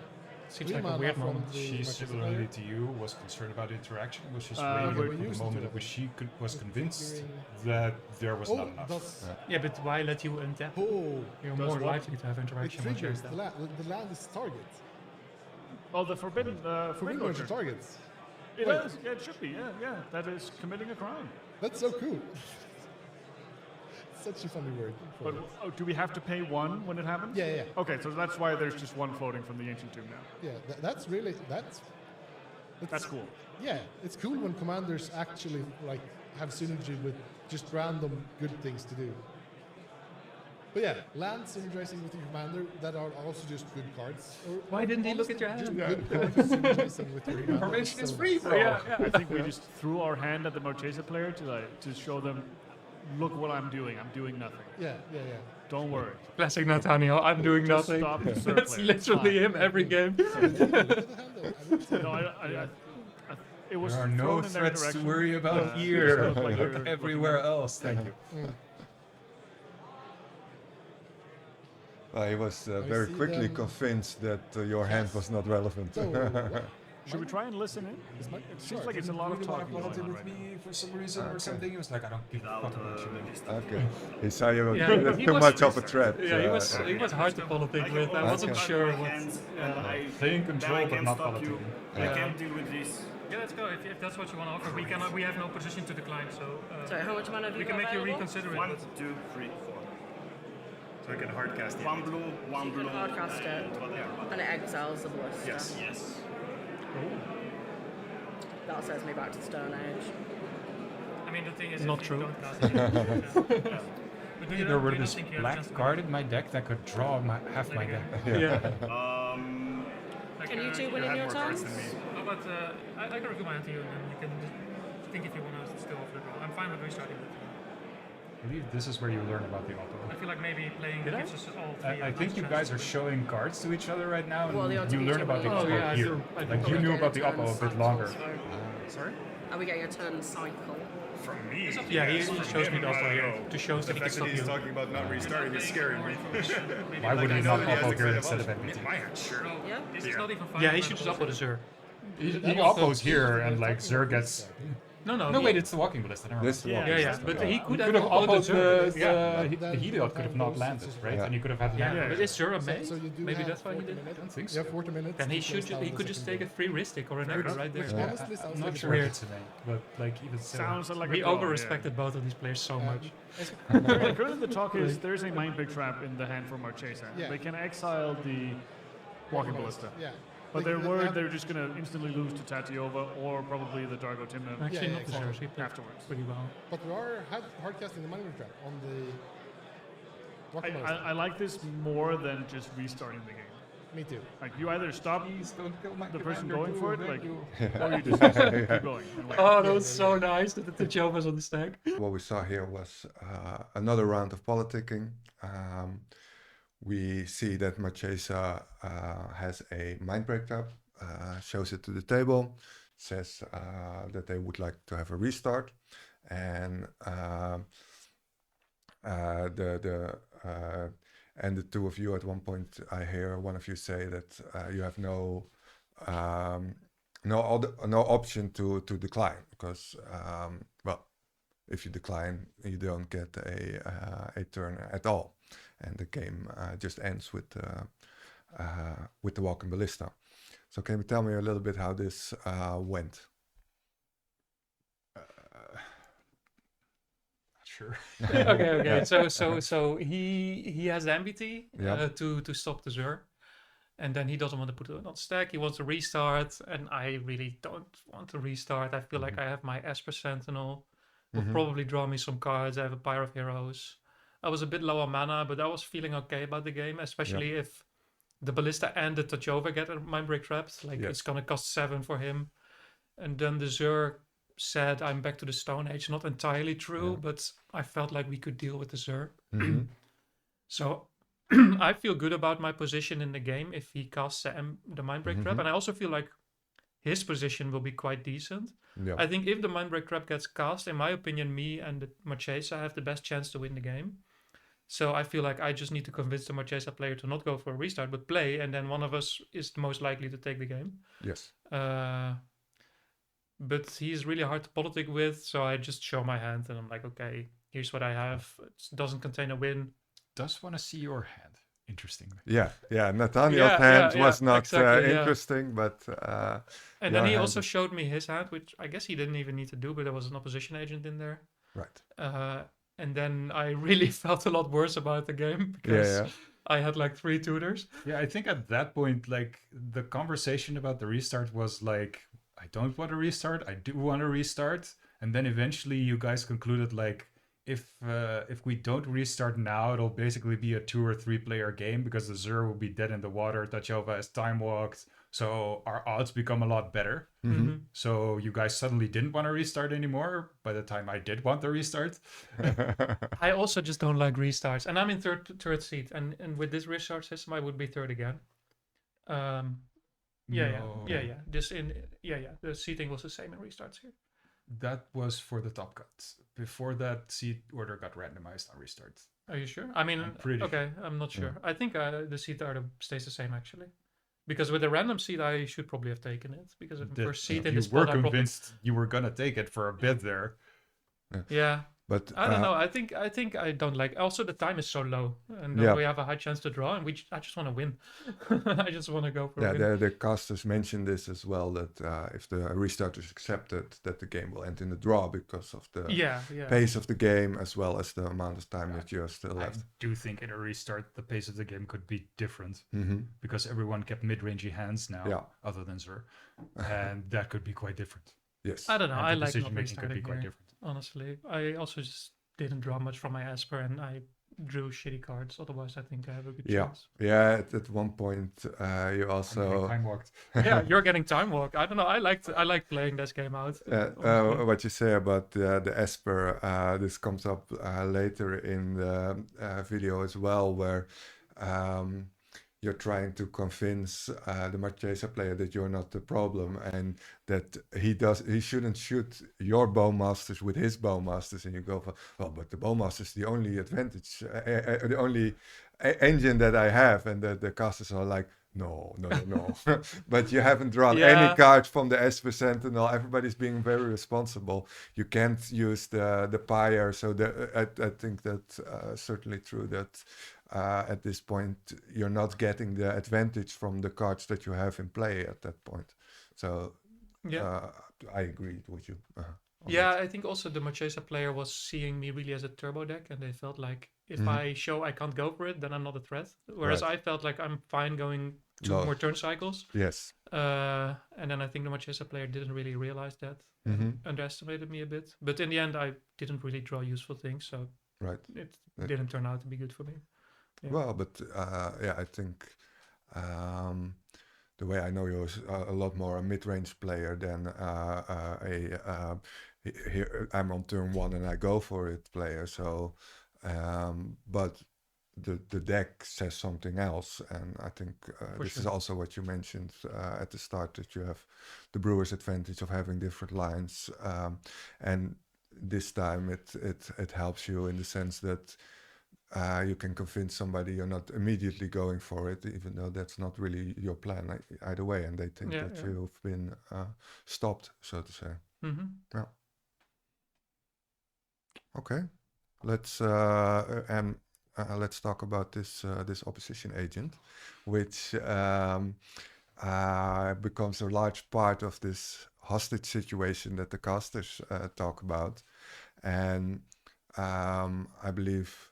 Seems 3 like a mana weird from moment. the She Marquesa similarly player. to you was concerned about interaction, was just we're waiting for used the to moment it. at which she was convinced Configuring- that there was Oh, not enough. that's Yeah, but why let you untap? oh. You're Does more what? likely to have It interaction with triggers yours the land. The land is target. Oh, the forbidden Forbidden orchard. targets. It Wait. is. Yeah, it should be. Yeah. That is committing a crime. That's so cool. Such a funny word. for But it. do we have to pay 1 when it happens? Yeah. Okay, so that's why there's just 1 floating from the ancient tomb now. Yeah, that's really That's cool. Yeah, it's cool when commanders actually like have synergy with just random good things to do. But yeah, land synergizing with your commander that are also just good cards. Or Why didn't he look at your Just hand? good cards synergizing with your commander. Information It's is so free, nice. bro. I think we just threw our hand at the Marchesa player to show them, look what I'm doing. I'm doing nothing. Yeah. Don't worry. Classic Nathaniel, I'm doing Just nothing. stop the Sir That's player. It's literally fine. him every game. Look at the hand though. I didn't see No, it. it was There are no thrown in their threats to direction. worry about It here. looked like they were Look looking everywhere at- else. Thank you. He was I very see quickly them. convinced that your hand was not relevant. So, what? Should we try and listen in? It seems like it's a lot of talking going on right now. me for some reason or something. He was like, I don't give a fuck about you. Okay. He saw you were Yeah, he too was- much of a threat. Yeah, he was hard to politic with. I wasn't Okay. sure what. Playing control, but not politicking. I can't deal with this. Yeah, let's go. If that's what you want to offer, we have no position to decline, so Sorry, how much mana have you we can got make you available? reconsider it. 1, but- 2, 3, 4. So I can hardcast the 1 blue, 1 You can blue. hardcast it, and it exiles the ballista. Yes. Yes. That sends me back to Stone Age. I mean, the thing is, Not if true. you don't cast it, yeah. But do you There not- were do you not this think you have a black chance to card in my deck that could draw half my deck. Yeah. Like, Can you two you win in had your more cards turns? than me. How about I can review my hand to you, and then you can just think if you want to still offer the draw. I'm fine with restarting. I believe this is where you learn about the I oppo. feel like maybe playing Did I? gives us all three. I think you guys are showing cards to each other right now, and Well, the odds you of learn each about the other- Oh, oppo yeah, I here. do. I do. Like you knew about the oppo a bit longer. Sorry? Are we getting a turn cycle? From me. Yeah, he yes, from shows me him, the offer I here know. to show The that he can fact that stop he's you. talking about not restarting is scaring me. Why would I he know not that he has oppo the here credit instead of also. NPT? My hand, sure. Yeah? This is not even fine. Yeah, he should just upload a Zur. He oppos here, and like Zur gets. No, No, wait, it's the walking ballista. Never mind. This Yeah, one. Yeah, but he He could could have have uploaded opposed Zur. the Heliod could have not landed, right? Yeah. And he could have had Yeah, landed. but is Zur a So May? you do Maybe have that's why he 40 did. minutes. I don't think You have so. 40 minutes. Then he to should close down he the could just second take a game. free Ristic or an egg right there. Which Yeah, honestly sounds I'm not like a sure draw. it's to me, but like even so. Sounds like We a draw, over-respected both of these players so much. Currently, the talk is there's a mind pick trap in the hand for Marchesa. Yeah. They can exile the walking ballista. Yeah. But They- they're they worried have- they're just going to instantly lose to Tatiova or probably the Dargo Timna Actually, yeah, not the exactly. Zurs. He played afterwards. pretty well. But we are hardcasting the mind trap on the I, walking I, ballista. I like this more than just restarting the game. Me too. Like you either stop Please don't kill my the person commander going too, for it, thank like, you. or you just keep going. And wait. Oh, that was so nice that the Jovas on the stack. What we saw here was another round of politicking. We see that Marchesa has a mind break trap, shows it to the table, says that they would like to have a restart, and And the two of you at one point, I hear one of you say that you have no option to decline because well, if you decline, you don't get a turn at all, and the game just ends with the Walking Ballista. So can you tell me a little bit how this went? Sure. Okay. So he has the MBT to stop the Zur, and then he doesn't want to put it on stack. He wants to restart, and I really don't want to restart. I feel like I have my Esper Sentinel. Will probably draw me some cards. I have a Pyre of Heroes. I was a bit low on mana, but I was feeling okay about the game, especially if the Ballista and the Tachova get a Mindbreak trapped. Like it's gonna cost 7 for him, and then the Zur said I'm back to the Stone Age. Not entirely true, but I felt like we could deal with the Zur. So I feel good about my position in the game if he casts the Mindbreak trap, and I also feel like his position will be quite decent. I think if the Mindbreak trap gets cast, in my opinion, me and the Marchesa have the best chance to win the game. So I feel like I just need to convince the Marchesa player to not go for a restart, but play, and then one of us is the most likely to take the game. Yes. But he's really hard to politic with, so I just show my hand, and I'm like, okay, here's what I have. It doesn't contain a win. Does want to see your hand. Interesting. Yeah. Nathaniel's hand was not exactly, interesting, but and then he also showed me his hand, which I guess he didn't even need to do, but there was an opposition agent in there. Right. And then I really felt a lot worse about the game because I had like 3 tutors. Yeah, I think at that point, like the conversation about the restart was like, I don't want to restart, I do want to restart, and then eventually you guys concluded like, if we don't restart now, it'll basically be a 2 or 3 player game because the Zur will be dead in the water, Tachova is time walked, so our odds become a lot better. So you guys suddenly didn't want to restart anymore by the time I did want to restart. I also just don't like restarts, and I'm in third seat, and with this restart system I would be third again. The seating was the same in restarts here. That was for the top cuts. Before that, seat order got randomized on restarts. Are you sure? I mean, I'm pretty okay, I'm not sure. I think the seat order stays the same actually, because with the random seat I should probably have taken it because of the first seat in this spot. You were convinced you were gonna take it for a bit there. Yeah. But I don't know. I think I don't like. Also, the time is so low, and we have a high chance to draw, and I just want to win. I just want to go for a win. The casters mentioned this as well, that if the restart is accepted, that the game will end in a draw because of the pace of the game as well as the amount of time that you have still left. I do think in a restart the pace of the game could be different because everyone kept mid-rangey hands now, other than Zur, and that could be quite different. Yes, I don't know. I like decision making could be quite different. Honestly, I also just didn't draw much from my Esper, and I drew shitty cards. Otherwise, I think I have a good chance. Yeah. At one point, you also time walked. Yeah, you're getting time walk. I don't know. I like playing this game out. What you say about the Esper, this comes up later in the video as well, where you're trying to convince the Marchesa player that you're not the problem and that he shouldn't shoot your Bowmasters with his Bowmasters, and you go for, well, but the Bowmaster is the only advantage, the only engine that I have, and the casters are like, no. But you haven't drawn any cards from the Esper Sentinel. Everybody's being very responsible. You can't use the Pyre, so I think that's certainly true that at this point you're not getting the advantage from the cards that you have in play at that point. So I agree with you. I think also the Marchesa player was seeing me really as a turbo deck, and they felt like if I show I can't go for it, then I'm not a threat. Whereas I felt like I'm fine going 2 more turn cycles. Yes. And then I think the Marchesa player didn't really realize that, underestimated me a bit. But in the end, I didn't really draw useful things, so it didn't turn out to be good for me. Yeah. Well, but I think the way I know you is a lot more a mid-range player than here I'm on turn 1 and I go for it player. So, but the deck says something else, and I think this is also what you mentioned at the start, that you have the brewer's advantage of having different lines, and this time it helps you in the sense that you can convince somebody you're not immediately going for it, even though that's not really your plan either way, and they think that you've been stopped, so to say. Mm-hmm. Yeah. Okay, let's talk about this opposition agent, which becomes a large part of this hostage situation that the casters talk about, and I believe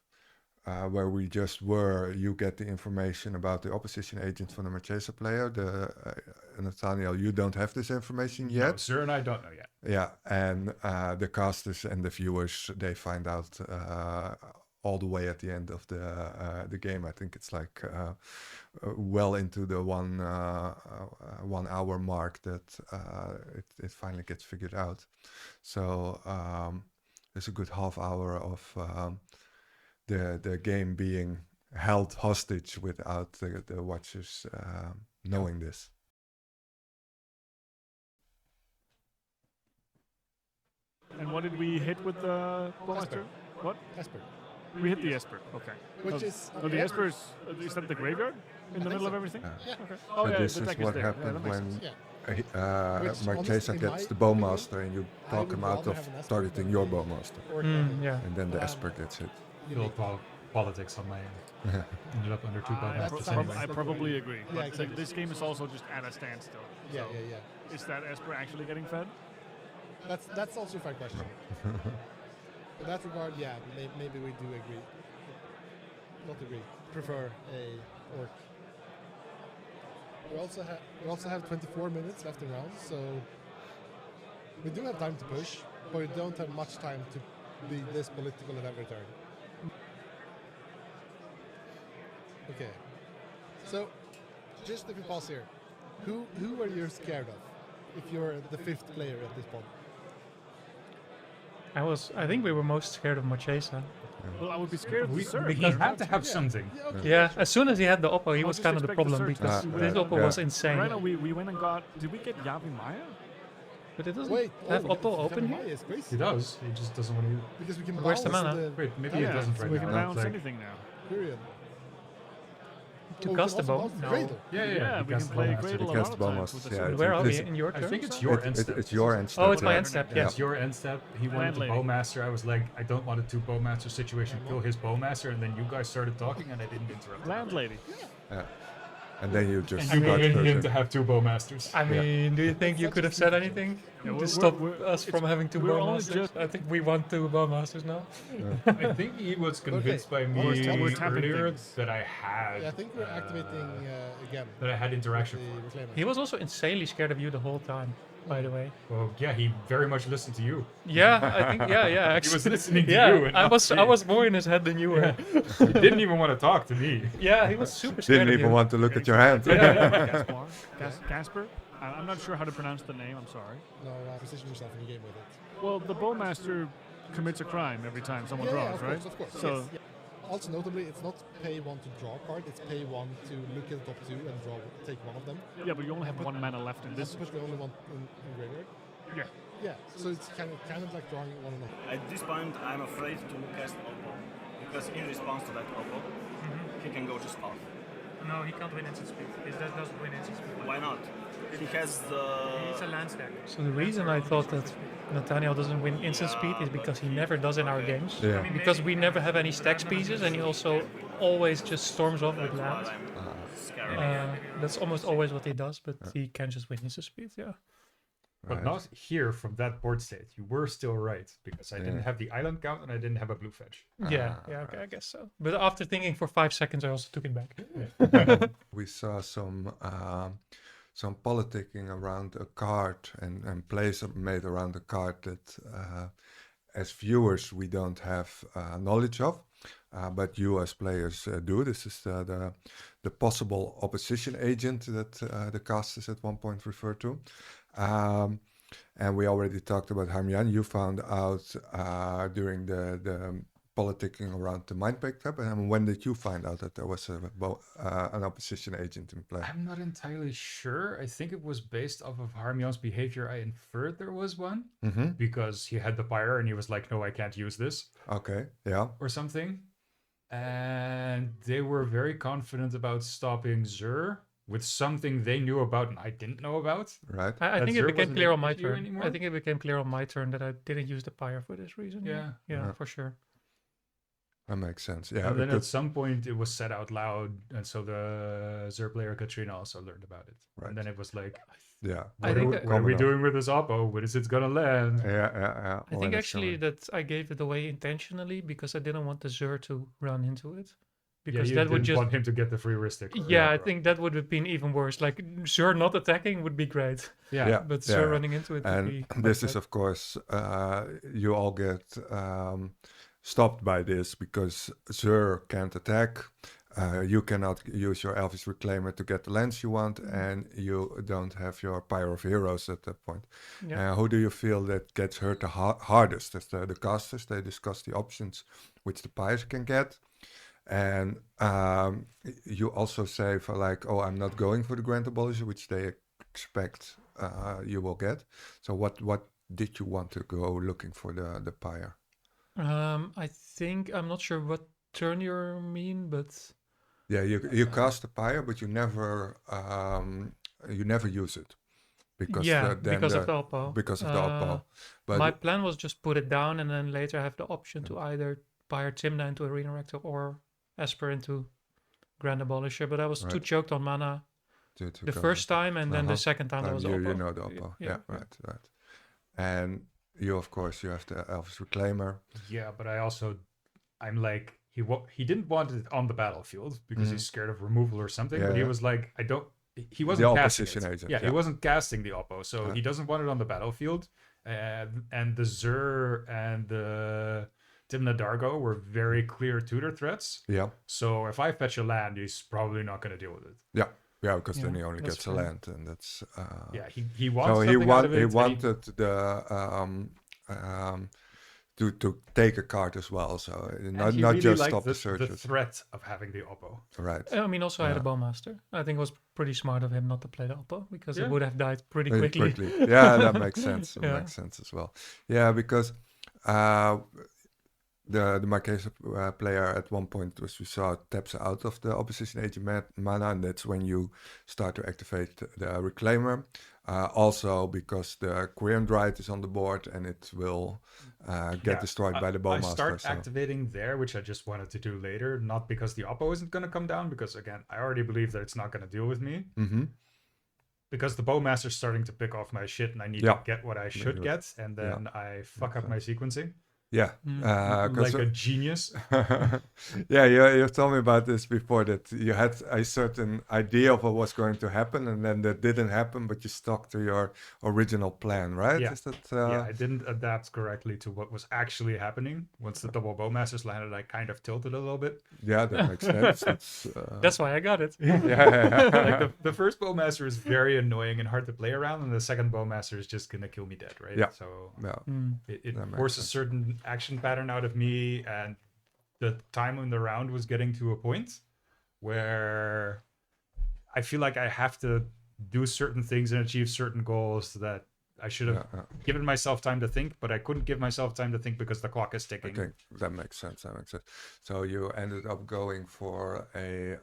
where we just were, you get the information about the opposition agent from the Marchesa player. Nathaniël, you don't have this information yet. No, sir, and I don't know yet. Yeah, and the casters and the viewers, they find out all the way at the end of the game. I think it's like well into the 1 hour mark that it finally gets figured out. So there's a good half hour of the game being held hostage without the watchers knowing this. And what did we hit with the Bowmaster? What? Esper. We hit the Esper. Okay. Which is the Esper is that the graveyard in the middle of everything? Yeah. Okay. Oh But yeah, this the is deck what there. happened makes when sense. Which, Marchesa honestly, gets my the Bowmaster and you I talk would him out rather of have an Esper targeting than your a Bowmaster. Or Yeah. And then the Esper gets hit. Build politics on my end. Ended up under 2 I, Bowmasters sounds- anyway. I probably agree. Yeah, But exactly. this game is also just at a standstill. Yeah, So yeah. Is that Esper actually getting fed? That's also a fair question. In that regard, yeah, maybe we do agree. Not agree. Prefer a orc. We also have 24 minutes left in rounds, so we do have time to push, but we don't have much time to be this political at every turn. Okay. So, just if we pause here, who are you scared of if you're the 5th player at this point? I think we were most scared of Marchesa. Well, I would be scared of the Surf. He had to have something. Yeah, okay. Yeah, as soon as he had the Oppo, he I'll was just kind of the expect problem the Surf because to- this Oppo yeah. was insane. Right now, we went and got. Did we get Yavi Maya? But it doesn't Wait, have Oppo Yavi open Maya here? is crazy. He does. He just doesn't want to. Because we can Where's the bounce mana? Wait, maybe Yeah, it doesn't so right we now. can It's bounce like- anything now. Period. To Oh, we cast can the also bow? bounce the No. Cradle. Yeah, Yeah, we can cast play Bowmaster. Cradle You a lot cast of times Bowmaster, with the yeah, Surf. it's- Where are we? it's- In your I turn? think it's your end step. It's your end step. Oh, it's my yeah. end step, Yeah, yeah. it's your end step. He wanted the Landlady. Bowmaster. I was like, I don't want a 2 Bowmaster situation. Kill his Bowmaster, and then you guys started talking, and I didn't interrupt. Landlady. Yeah. And then you just And you start wanted him pushing. to have 2 Bowmasters. I mean, do you think you could have said anything Yeah, to we're- stop we're- us from having 2 we're only Bowmasters? just- I think we want 2 Bowmasters now. I think he was convinced by me We're tapping earlier things. that I had. Yeah, I think we're activating again. That I had interaction. The Reclaimer. He was also insanely scared of you the whole time, by the way. Well, yeah, he very much listened to you. Yeah, I think, yeah, actually. He was listening to yeah, you. And I not was me. I was more in his head than you were. He didn't even want to talk to me. Yeah, he was super scared Didn't of even you. want to look at your hand. Gaspar. Gasper? I'm not sure how to pronounce the name, I'm sorry. No, position yourself in the game with it. Well, the Bowmaster commits a crime every time someone draws, of right? course, of course. So, yes, yeah. Also, notably, it's not pay 1 to draw a card, it's pay 1 to look at the top 2 and take one of them. yeah, but you only have 1 mana left in This this. is the only one in graveyard. Yeah. Yeah, so it's kind of like drawing one and off. At this point, I'm afraid to cast Oppo. Because in response to that Oppo, he can go to spot. No, he can't win instant speed. He doesn't win instant speed. Why not? He has the... It's a land stack. So the reason I thought that Nathaniël doesn't win instant speed is because he never does in our games. Yeah. Because we never have any stacks pieces, and he also always just storms off with That's lands. what I'm scared of. That's almost always what he does, but he can just win instant speed, yeah. But Right. not here from that board state. You were still right because I didn't Yeah. have the island count and I didn't have a blue fetch. Yeah, okay, I guess so. But after thinking for 5 seconds, I also took it back. We saw some politicking around a card and plays made around a card that as viewers we don't have knowledge of, but you as players do. This is the possible opposition agent that the casters at one point referred to. And we already talked about Harmjan. You found out during politicking around the mind picked up? And when did you find out that there was an opposition agent in play? I'm not entirely sure. I think it was based off of Harmjan's behavior. I inferred there was one because he had the pyre and he was like, no, I can't use this. Okay, yeah. Or something. And they were very confident about stopping Zur with something they knew about and I didn't know about. Right. I That think it Zur became wasn't clear an on my issue turn. anymore? I think it became clear on my turn that I didn't use the pyre for this reason. Yeah. Yeah, for sure. That makes sense. Yeah. And then at because- some point it was said out loud, and so the Zur player Katrina also learned about it. Right. And then it was like, yeah. I think what are we doing with this Oppo? When is it gonna land? Yeah. I think actually that I gave it away intentionally because I didn't want the Zur to run into it. Because you that would didn't just want him to get the free wrist stick. I think that would have been even worse. Like Zur not attacking would be great, Yeah. but Zur running into it would And be this quite is, of course, you all get stopped by this because Zur can't attack. You cannot use your Elvis Reclaimer to get the lens you want, and you don't have your Pyre of Heroes at that point. Yeah. Who do you feel that gets hurt the hardest? As the casters, they discuss the options which the Pyres can get. And you also say for like, oh, I'm not going for the Grand Abolisher, which they expect you will get. So what did you want to go looking for the Pyre? I think I'm not sure what turn you mean, but Yeah, you cast the Pyre, but you never use it because because of the Oppo. Because of the Oppo. But My plan was just put it down and then later have the option to either Pyre Timna into Arena Rector or Esper into Grand Abolisher, but I was too choked on mana to the go- first time, and then the second time that was you Oppo. know the Oppo. Yeah, right. And you, of course, you have the Elvis Reclaimer. Yeah, but I'm like, he didn't want it on the battlefield because he's scared of removal or something. But he was like, he wasn't casting opposition it. agent, Yeah, yeah. he wasn't casting the Oppo, so he doesn't want it on the battlefield. And the Zur and the Timna Dargo were very clear tutor threats. Yeah. So if I fetch a land, he's probably not going to deal with it. Yeah, because then he only that's gets a true. land, and that's He wants so something out of it. he and wanted to take a card as well, so and not he not really just liked stop the the searches. threat of having the Oppo. Right. I mean, also I had a Yeah. Bowmaster. I think it was pretty smart of him not to play the Oppo because Yeah. it would have died pretty Very quickly. Yeah, that makes sense. That Yeah. makes sense as well. Yeah, because the Marquesa player at one point, as we saw, taps out of the opposition agent mana, and that's when you start to activate the Reclaimer. Also because the Quirion Dryad is on the board and it will get destroyed by the I Bowmaster. start so- activating there, which I just wanted to do later, not because the Oppo isn't going to come down, because again, I already believe that it's not going to deal with me. Mhm. Because the Bowmaster's starting to pick off my shit and I need Yeah. to get what I should get, and then I fuck up my sequencing. Yeah, Like a genius. yeah, you've told me about this before, that you had a certain idea of what was going to happen, and then that didn't happen, but you stuck to your original plan, right? Yeah. Is that, Yeah, I didn't adapt correctly to what was actually happening. Once the double Bowmasters landed, I kind of tilted a little bit. yeah, that makes sense. That's why I got it. yeah. Like the first Bowmaster is very annoying and hard to play around, and the second Bowmaster is just gonna kill me dead, right? Yeah. So Yeah. it That makes forces a sense. certain action pattern out of me, and the time in the round was getting to a point where I feel like I have to do certain things and achieve certain goals that I should have given myself time to think, but I couldn't give myself time to think because the clock is ticking. Okay, that makes sense. So you ended up going for a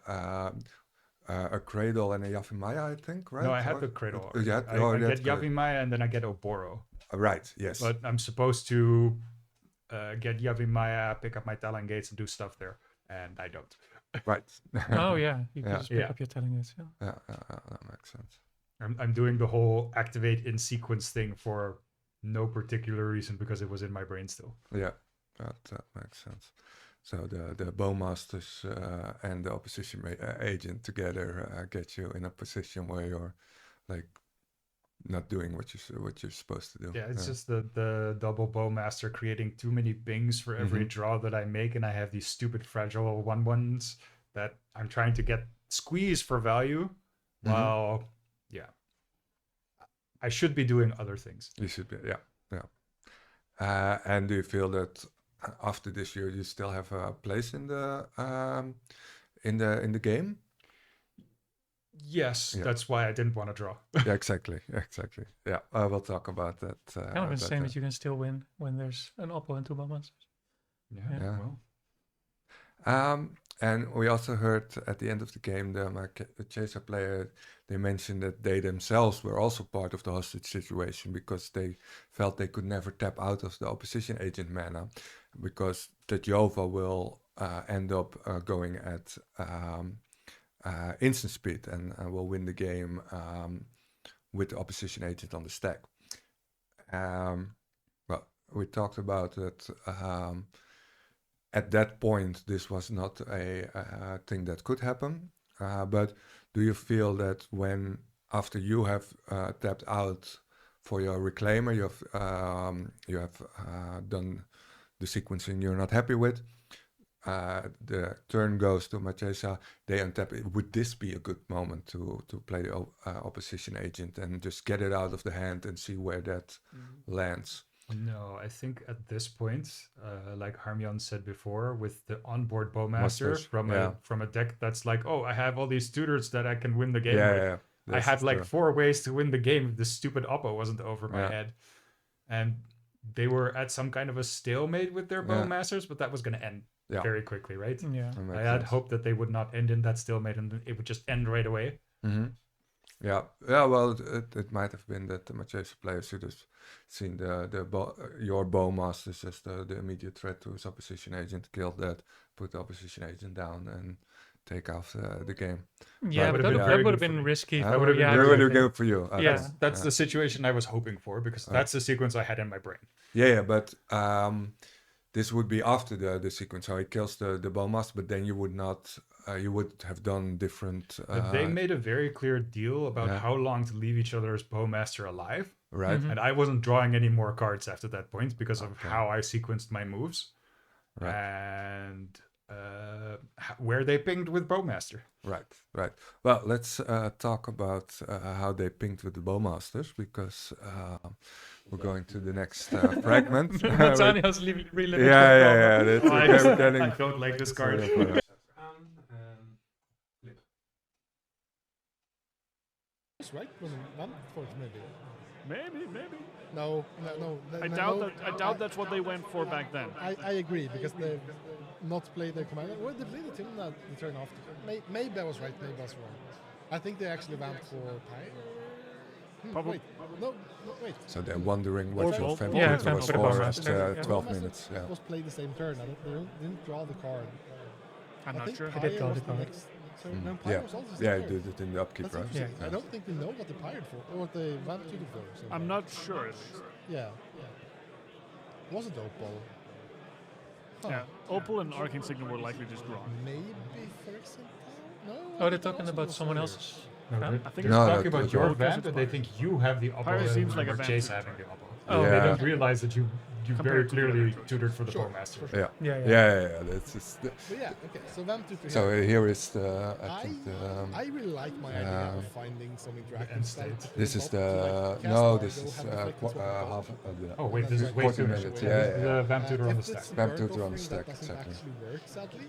Cradle and a Yavimaya, I think, right? No, I had the Cradle. You had- I you get had Cradle. Yavimaya and then I get Oboro. Right, yes. But I'm supposed to get Yavimaya, pick up my Talon Gates and do stuff there, and I don't. Right. Oh yeah, you can Yeah. just pick up your telling it. Yeah. That makes sense. I'm doing the whole activate in sequence thing for no particular reason because it was in my brain still. Yeah, that makes sense. So the Bowmasters and the opposition agent together get you in a position where you're like not doing what you're supposed to do. Yeah, it's just the double Bowmaster creating too many pings for every draw that I make, and I have these stupid fragile 1/1s that I'm trying to get squeezed for value. While, I should be doing other things. You should be, yeah. And do you feel that after this year, you still have a place in the game. Yes, Yeah. that's why I didn't want to draw. Yeah, exactly. Yeah, we'll talk about that. Kind of insane that you can still win when there's an Oppo and 2 Bowmasters. Yeah. Well, And we also heard at the end of the game, the Chaser player, they mentioned that they themselves were also part of the hostage situation because they felt they could never tap out of the opposition agent mana because Tatjova will end up going at instant speed and will win the game with the opposition agent on the stack. Well, we talked about that. At that point, this was not a thing that could happen. But do you feel that when after you have tapped out for your reclaimer, you have done the sequencing you're not happy with, the turn goes to Machesa, they untap it. Would this be a good moment to play the opposition agent and just get it out of the hand and see where that lands? no, I think at this point, like Harmjan said before, with the onboard Bowmaster Masters, from a deck that's like, oh, I have all these tutors that I can win the game with. Yeah. I had like 4 ways to win the game if the stupid Oppo wasn't over my head. And they were at some kind of a stalemate with their Bowmasters, but that was going to end very quickly, right? Yeah. I had hoped that they would not end in that stalemate and it would just end right away. Mm-hmm. Yeah. Well, it might have been that the Machesa player should have seen your Bowmasters as the immediate threat to his opposition agent, killed that, put the opposition agent down, and take off the game. Yeah, but that would have been risky. That would have been good for you. That's the situation I was hoping for because that's the sequence I had in my brain. Yeah, but this would be after the sequence. So he kills the Bowmaster, but then you would not. You would have done different. But they made a very clear deal about how long to leave each other's Bowmaster alive. Right. And I wasn't drawing any more cards after that point because of how I sequenced my moves. Right. And where they pinged with Bowmaster. Right. Well, let's talk about how they pinged with the Bowmasters because we're going to the next fragment. Nathaniel's reliving. Yeah. I don't like this card. That's right. Wasn't one for it maybe. Maybe. No. I doubt that's what they went for back then. I agree because they've not played their commander. Well, they played the team that the turn after. Maybe I was right. Maybe I was wrong. I think they actually vamped for Pyre. Probably. Wait. So they're wondering what your family Yeah, was for the for Bowmaster. at 12 minutes. Yeah. Was played the same turn. They didn't draw the card. I'm not sure. He did draw the card. No, Pyre was also Yeah, the you turn. did it in the upkeep, That's right? interesting. I don't think we know what they pired for, or what they vamped to for. So I'm not sure. At least. Yeah. Was it Opal? Huh. Yeah, Opal and Arcane Signal were likely just drawn. Maybe Phyrexian? No. Oh, they're talking about someone else's. No, vamp? I think No, it's talking about your Opal because vamp, it's and they Pyre. think you have the Oppo. Pyre seems like a vamp Chase too. having the Oppo. Oh, They Yeah. don't realize that you very Compared to the clearly other tutored for the Sure, Bowmaster. for sure. Yeah. That's just. But yeah, okay. So Vamp Tutor So here. here is the. I think I really like my idea of finding some interaction. end state. this is the. Cast No, card, this go is have effect, it's what half. Oh wait, this is way 40 too much. minutes. This is the vamp tutor on the stack. Vamp Tutor on the stack, That doesn't exactly. actually work, sadly.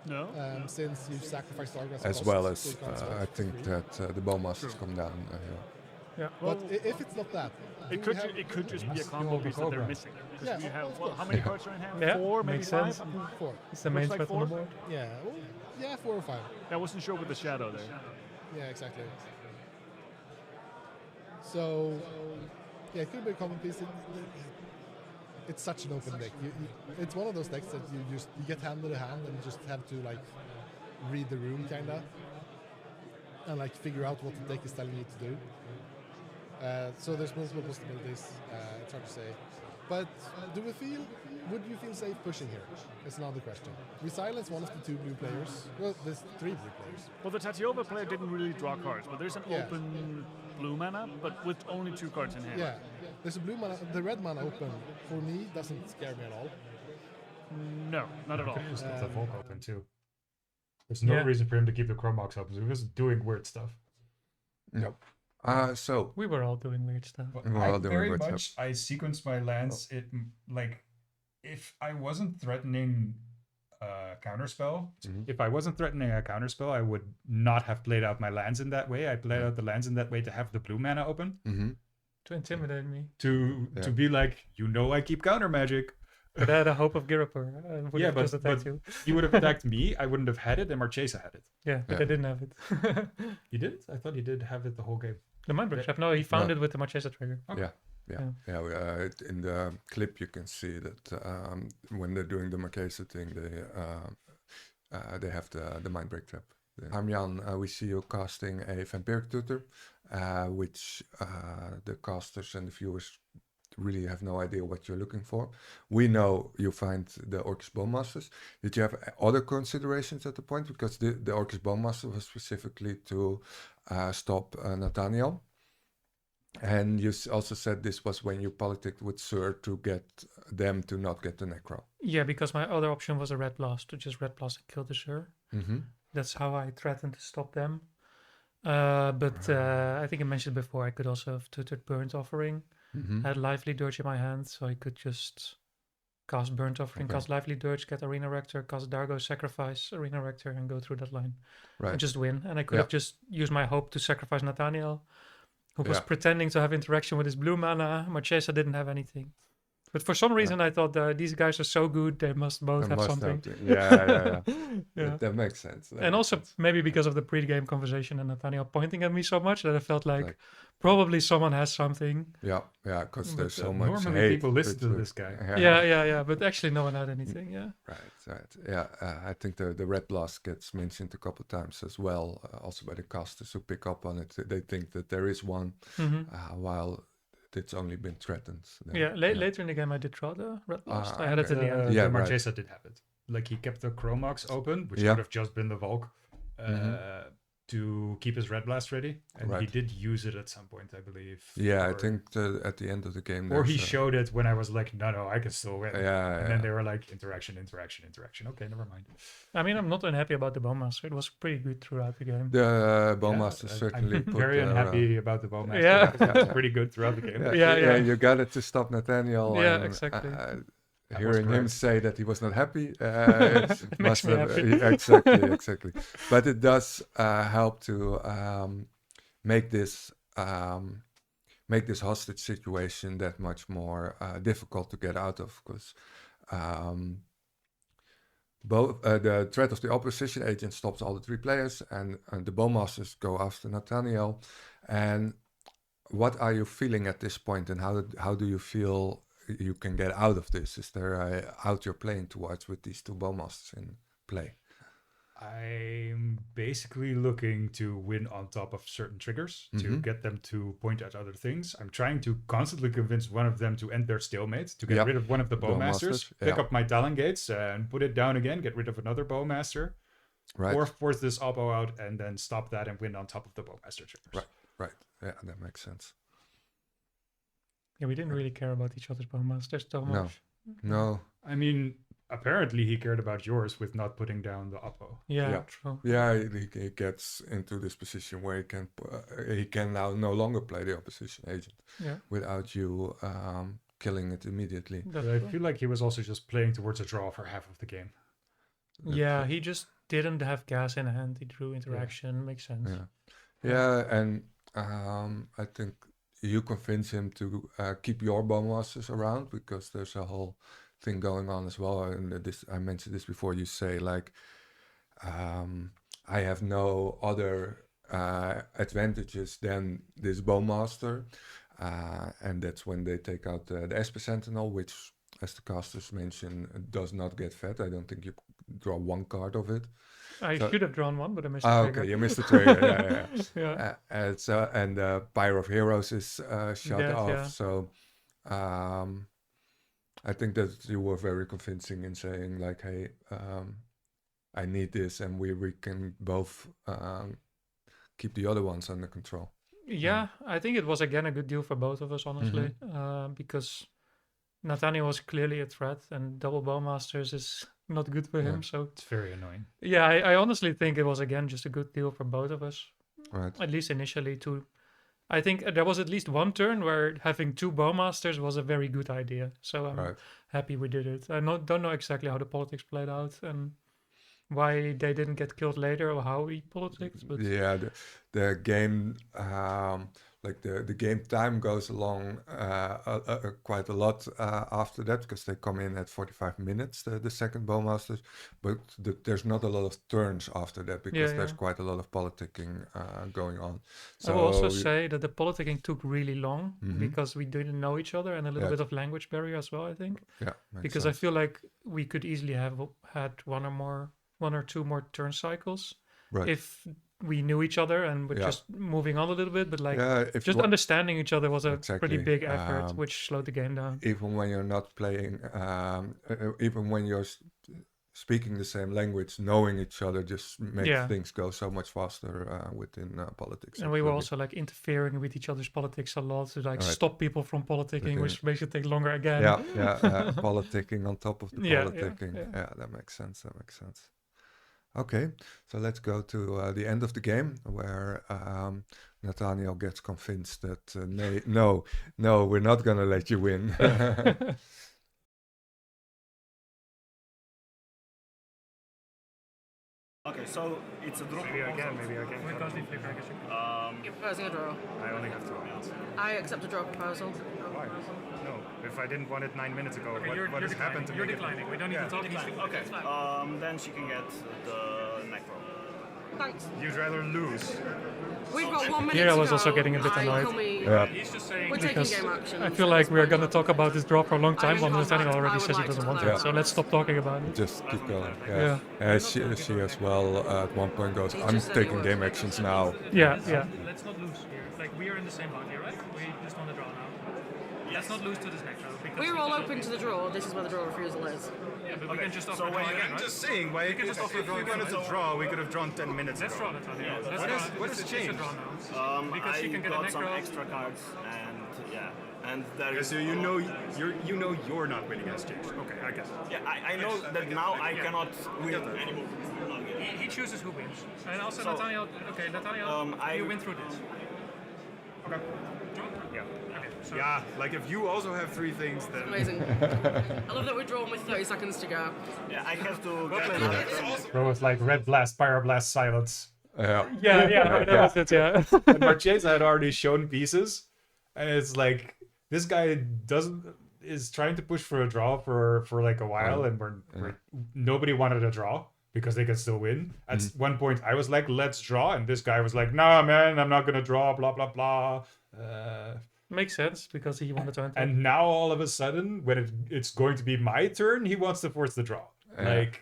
No. Since you sacrifice Stargrass As cost, well so as you can't swap I for think free. that the Bowmasters come down. Yeah. But if it's not that, It could just be a combo piece that they're missing. Because Yeah, you have of course. how many cards are in hand? Yeah, 4, maybe makes 5. sense. 4. It's the main Looks like threat on the 4. board. Yeah, well, yeah, 4 or 5. I wasn't sure with the shadow there. Yeah, exactly. So, yeah, it could be a common piece. It's such an open deck. It's one of those decks that you get handed a hand and you just have to like read the room kinda, and like figure out what the deck is telling you to do. So there's multiple possibilities. It's hard to say. But would you feel safe pushing here? It's another question. We silence one of the 2 blue players. Well, there's 3 blue players. Well, the Tatjova player didn't really draw cards, but there's an Yeah. open blue mana, but with only 2 cards in hand. Yeah, there's a blue mana. The red mana open for me doesn't scare me at all. No, not at all. Could just leave the Volk open too. There's no Yeah. reason for him to keep the Chrome box open. So he was doing weird stuff. No. So We were all doing weird stuff. We're all doing very weird much. I sequenced my lands. It like if I wasn't threatening a counterspell, Mhm. if I wasn't threatening a counterspell, I would not have played out my lands in that way. I played out the lands in that way to have the blue mana open, Mm-hmm. To intimidate me. to be like, I keep counter magic. But I had a hope of Girapur. I would Yeah, have just attacked you. You would have attacked me. I wouldn't have had it, and Marchesa had it. Yeah, but I didn't have it. You didn't? I thought you did have it the whole game. The Mindbreak Trap. No, he found No. it with the Marchesa trigger. Okay. In the clip you can see that when they're doing the Marquesa thing, they have the Mindbreak Trap. Harmjan, we see you casting a Vampiric Tutor, which the casters and the viewers really have no idea what you're looking for. We know you find the Orcish Bowmasters. Did you have other considerations at the point? Because the Orcish Bowmaster was specifically to stop Nathaniël. And you also said this was when you politicked with Sir to get them to not get the Necro. Yeah, because my other option was a Red Blast, to just Red Blast and kill the Sir. Mm-hmm. That's how I threatened to stop them. But I think I mentioned before, I could also have tutored Burnt Offering. Mm-hmm. I had Lively Dirge in my hand, so I could just cast Burnt Offering, cast Lively Dirge, get Arena Rector, cast Dargo, sacrifice Arena Rector, and go through that line. Right. And just win. And I could have just used my hope to sacrifice Nathaniël, who was Yeah. pretending to have interaction with his blue mana. Marchesa didn't have anything. But for some reason, I thought these guys are so good, they must both have something. Yeah. Yeah. That makes sense. That And makes also sense. maybe because of the pre-game conversation and Nathaniël pointing at me so much that I felt like probably someone has something. Yeah, because there's But, so much Normally hate people listen to between- this guy. Yeah. But actually no one had anything, yeah. Right. Yeah, I think the Red Blast gets mentioned a couple of times as well, also by the casters who pick up on it. They think that there is one, while it's only been threatened. Then, Later in the game I did draw the Red Blast. I had it okay. in the end. Yeah, the right. Marchesa did have it. Like he kept the Chromox open, which Yeah. could have just been the Volk, to keep his Red Blast ready. And he Right. did use it at some point, I believe. Yeah, I Or- think at the end of the game. Or he there's, showed it when I was like, no, I can still win. Yeah, And then they were like, interaction. Okay, never mind. I mean, I'm not unhappy about the Bowmaster. It was pretty good throughout the game. the Bowmaster Yeah, certainly I'm put very their, unhappy about the Bowmaster. Yeah. It was pretty good throughout the game. Yeah. You got it to stop Nathaniel. Yeah, and, exactly. was hearing him great. say that he was not happy Makes must me have happy. exactly. But it does help to make this hostage situation that much more difficult to get out of, because both the threat of the opposition agent stops all the three players, and the Bowmasters go after Nathaniel. And what are you feeling at this point, and how do you feel you can get out of this? Is there a out you're playing towards with these two Bowmasters in play? I'm basically looking to win on top of certain triggers to get them to point at other things. I'm trying to constantly convince one of them to end their stalemate, to get rid of one of the Bowmasters, pick up my Talon Gates and put it down again, get rid of another Bowmaster, Right. or force this Oppo out and then stop that and win on top of the Bowmaster triggers. Right. Yeah, that makes sense. Yeah, we didn't really care about each other's Bowmasters so much. No. I mean, apparently he cared about yours with not putting down the Oppo. Yeah, true. Yeah, he gets into this position where he can now no longer play the opposition agent without you killing it immediately. But I feel like he was also just playing towards a draw for half of the game. Yeah, he just didn't have gas in hand. He drew interaction. Makes sense. Yeah, and I think you convince him to keep your Bowmasters around, because there's a whole thing going on as well. And I mentioned this before. You say like, I have no other advantages than this Bowmaster, and that's when they take out the Esper Sentinel, which, as the casters mention, does not get fed. I don't think you draw one card of it. I should have drawn one, but I missed the trigger. Okay, you missed the trigger. Yeah. And Pyre of Heroes is shut Dead, off. yeah. So I think that you were very convincing in saying like, hey, I need this, and we can both keep the other ones under control. Yeah, I think it was again a good deal for both of us, honestly, because Nathaniël was clearly a threat, and double Bowmasters is not good for him. So It's very annoying. yeah, I honestly think it was again just a good deal for both of us, Right. at least initially, to I think there was at least one turn where having 2 bowmasters was a very good idea. So I'm happy we did it. I don't know exactly how the politics played out and why they didn't get killed later or how we politics, but Yeah, the game, like the game time goes along quite a lot after that, because they come in at 45 minutes, the second bowmasters, but there's not a lot of turns after that, because there's quite a lot of politicking going on. So I will also say that the politicking took really long because we didn't know each other and a little bit of language barrier as well, I think. Yeah, because sense. I feel like we could easily have had one or two more turn cycles if we knew each other and were just moving on a little bit, but like just understanding each other was a pretty big effort, which slowed the game down. Even when you're not playing, even when you're speaking the same language, knowing each other just makes things go so much faster within politics. And we were also like interfering with each other's politics a lot to like stop people from politicking, which makes it take longer again. Politicking on top of the politicking. Yeah, that makes sense. Okay, so let's go to the end of the game, where Nathaniël gets convinced that no, we're not going to let you win. Okay, so it's a draw. Maybe again. You're proposing a draw. I only have 2 rounds. I accept a draw proposal. Why? No, if I didn't want it 9 minutes ago, what has happened to You're me? declining. We don't need to talk. Okay, then she can get the neck roll. Thanks. You'd rather lose. We've got 1 minute Here I was to also go. getting a bit annoyed. He's just saying we're taking game action. I feel like we're going to talk about this draw for a long time, but Nathaniël already says he doesn't want it. So let's stop talking about it. Just keep going. She as well at one point goes, I'm taking game actions now. Yeah. Let's not lose here. Like, we are in the same boat here, right? We just want to draw now. Let's not lose to this next round. We're all open to the draw. This is where the draw refusal is. Yeah, but we can just offer a draw again, I'm right? just saying, why if we wanted to draw, we could have drawn 10 minutes Let's ago. draw, Nathaniël. What has changed? Because she can get a got neck some roll. extra cards, and there is. So you know you're not winning has changed. Okay, I guess. Yeah, I know that now I cannot win anymore. He chooses who wins. And also Nathaniël, you win through this. Okay. Draw? Yeah. Okay, so Yeah, like if you also have 3 things, then Amazing. I love that we're drawn with 30 seconds to go. Yeah, I have to get Bro, it's like red blast, pyroblast, silence. That was it, yeah. And Marchesa had already shown pieces, and it's like this guy is trying to push for a draw for like a while, and nobody wanted a draw because they could still win. At one point, I was like, "Let's draw," and this guy was like, "Nah, man, I'm not gonna draw." Blah blah blah. Makes sense because he wanted to enter. And now all of a sudden, when it's going to be my turn, he wants to force the draw. Like,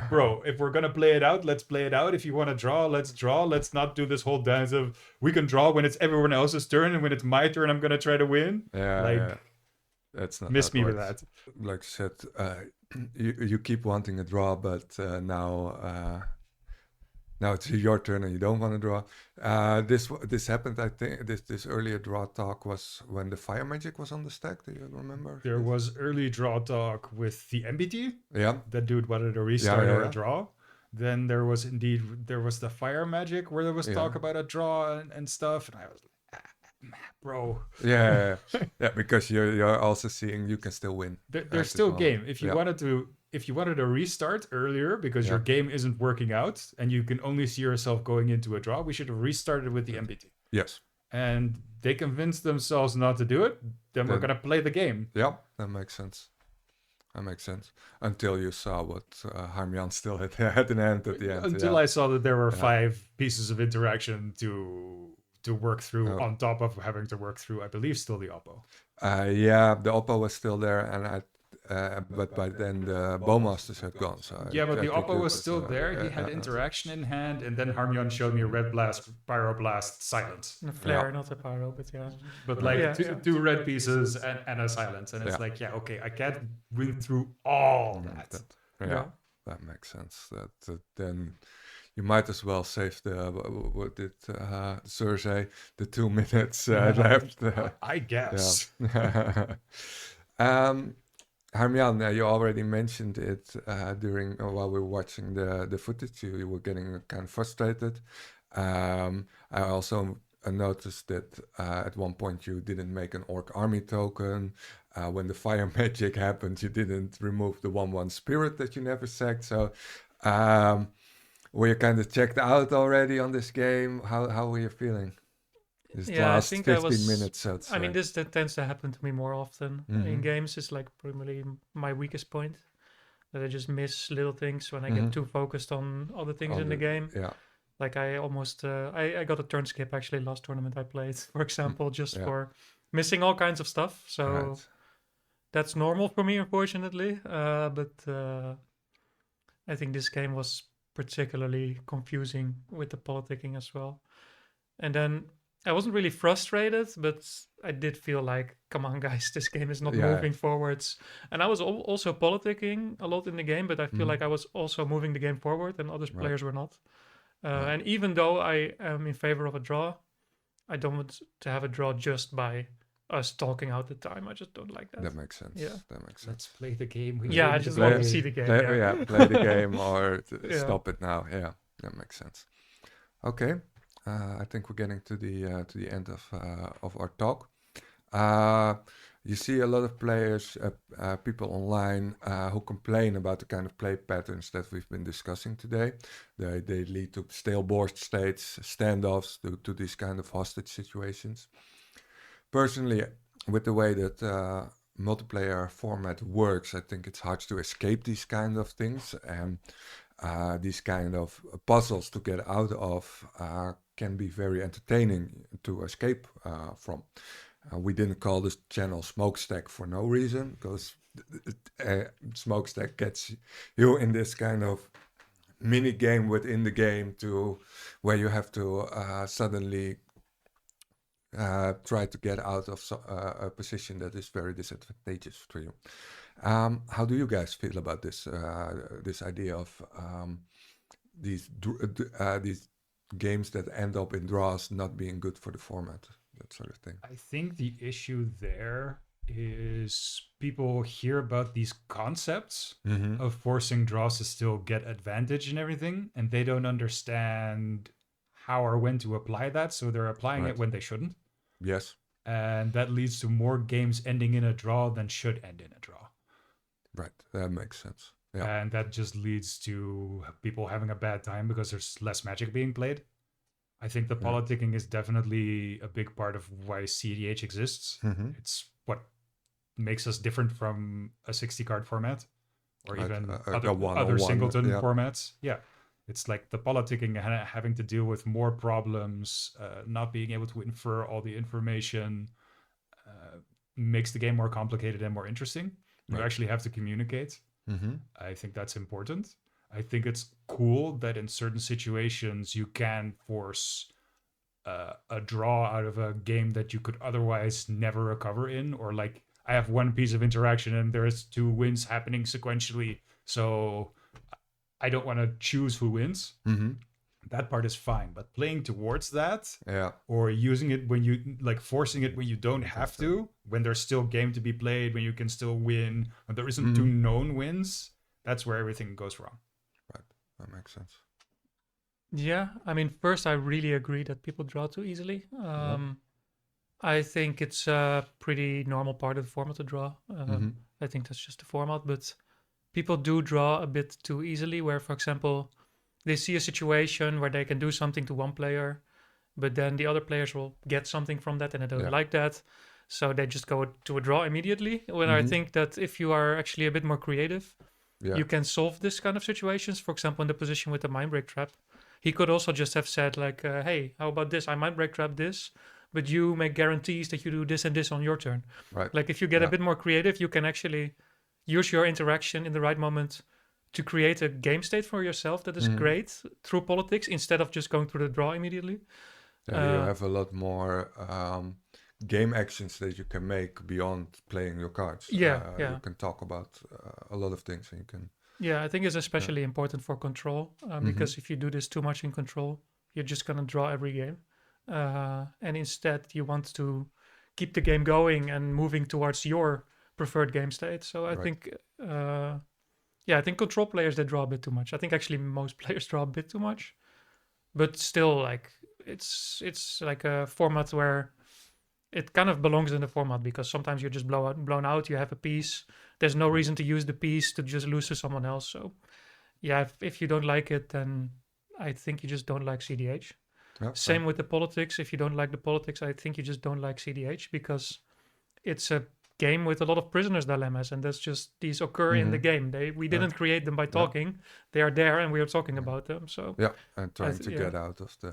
bro, if we're gonna play it out, let's play it out. If you want to draw, let's draw. Let's not do this whole dance of we can draw when it's everyone else's turn, and when it's my turn, I'm gonna try to win. That's not. Miss me with that. Like I said, you keep wanting a draw, but now it's your turn and you don't want to draw. This happened, I think. This earlier draw talk was when the fire magic was on the stack. Do you remember? There was early draw talk with the MBT. Yeah. That dude wanted a restart or a draw. Then there was the fire magic where there was talk about a draw and stuff, and I was like, bro. Yeah, because you're also seeing you can still win. There's still game. If you wanted a restart earlier because your game isn't working out and you can only see yourself going into a draw, we should have restarted with the MBT. Yes. And they convinced themselves not to do it. Then we're gonna play the game. Yeah, that makes sense. Until you saw what Harmjan still had in hand at the end. Until I saw that there were 5 pieces of interaction to work through on top of having to work through, I believe, still the Oppo. The Oppo was still there, and but by then the Bowmasters had gone. So but the Oppo was still there. He had interaction in hand, and then Harmjan showed me a red blast, pyroblast, silence. A flare, not a pyro, but yeah. But like two red pieces and a silence, and it's like, okay, I can't win through all that. That makes sense. That then you might as well save the what did Sir say, the 2 minutes left. I guess. Harmjan, you already mentioned it while we were watching the footage. You were getting kind of frustrated. I also noticed that at one point you didn't make an orc army token. When the fire magic happened, you didn't remove the 1/1 spirit that you never sacked. So were you kind of checked out already on this game? How were you feeling? This last I think 15 minutes, so I mean, this tends to happen to me more often in games. It's like primarily my weakest point, that I just miss little things when I get too focused on other things in the game. Yeah. Like I almost, I got a turn skip actually last tournament I played, for example, just for missing all kinds of stuff. So that's normal for me, unfortunately. But I think this game was particularly confusing with the politicking as well. And then I wasn't really frustrated, but I did feel like, come on, guys, this game is not moving forwards. And I was also politicking a lot in the game, but I feel like I was also moving the game forward and other players were not. And even though I am in favor of a draw, I don't want to have a draw just by us talking out the time. I just don't like that. That makes sense. Yeah. That makes sense. Let's play the game. I just want to see the game. Play the game or stop it now. Yeah, that makes sense. Okay. I think we're getting to the end of our talk. You see a lot of players, people online who complain about the kind of play patterns that we've been discussing today. They lead to stale board states, standoffs, to these kind of hostage situations. Personally, with the way that multiplayer format works, I think it's hard to escape these kind of things, and these kind of puzzles to get out of can be very entertaining to escape from. We didn't call this channel Smokestack for no reason, because Smokestack gets you in this kind of mini game within the game to where you have to suddenly try to get out of a position that is very disadvantageous for you. How do you guys feel about this this idea of these games that end up in draws not being good for the format, that sort of thing? I think the issue there is people hear about these concepts of forcing draws to still get advantage and everything, and they don't understand how or when to apply that, so they're applying it when they shouldn't. Yes. And that leads to more games ending in a draw than should end in a draw. Right, that makes sense. Yeah. And that just leads to people having a bad time because there's less Magic being played. I think the politicking is definitely a big part of why CDH exists. It's what makes us different from a 60-card format or even other singleton formats. Yeah. It's like the politicking having to deal with more problems, not being able to infer all the information, makes the game more complicated and more interesting. You actually have to communicate. I think that's important. I think it's cool that in certain situations you can force a draw out of a game that you could otherwise never recover in, or like I have one piece of interaction and there's 2 wins happening sequentially, so I don't want to choose who wins. That part is fine, but playing towards that, or using it when you like forcing it when you don't have to, when there's still game to be played, when you can still win, when there isn't 2 known wins, that's where everything goes wrong. Right, that makes sense. Yeah, I mean, first I really agree that people draw too easily. I think it's a pretty normal part of the format to draw. I think that's just the format, but people do draw a bit too easily, where, for example, they see a situation where they can do something to one player, but then the other players will get something from that and they don't like that. So they just go to a draw immediately. When I think that if you are actually a bit more creative, you can solve this kind of situations. For example, in the position with the Mindbreak Trap, he could also just have said like, hey, how about this? I Mindbreak Trap this, but you make guarantees that you do this and this on your turn. Right. Like if you get a bit more creative, you can actually use your interaction in the right moment to create a game state for yourself that is great through politics, instead of just going through the draw immediately. You have a lot more game actions that you can make beyond playing your cards. You can talk about a lot of things, and you can... Yeah, I think it's especially important for control, because if you do this too much in control, you're just going to draw every game. And instead, you want to keep the game going and moving towards your preferred game state. So I think... I think control players, they draw a bit too much. I think actually most players draw a bit too much. But still, like, it's like a format where it kind of belongs in the format, because sometimes you're just blown out. You have a piece. There's no reason to use the piece to just lose to someone else. So yeah, if you don't like it, then I think you just don't like CDH. Same with the politics. If you don't like the politics, I think you just don't like CDH, because it's a game with a lot of prisoners dilemmas, and these occur in the game. We didn't create them by talking. They are there, and we are talking about them. So and trying to get out of the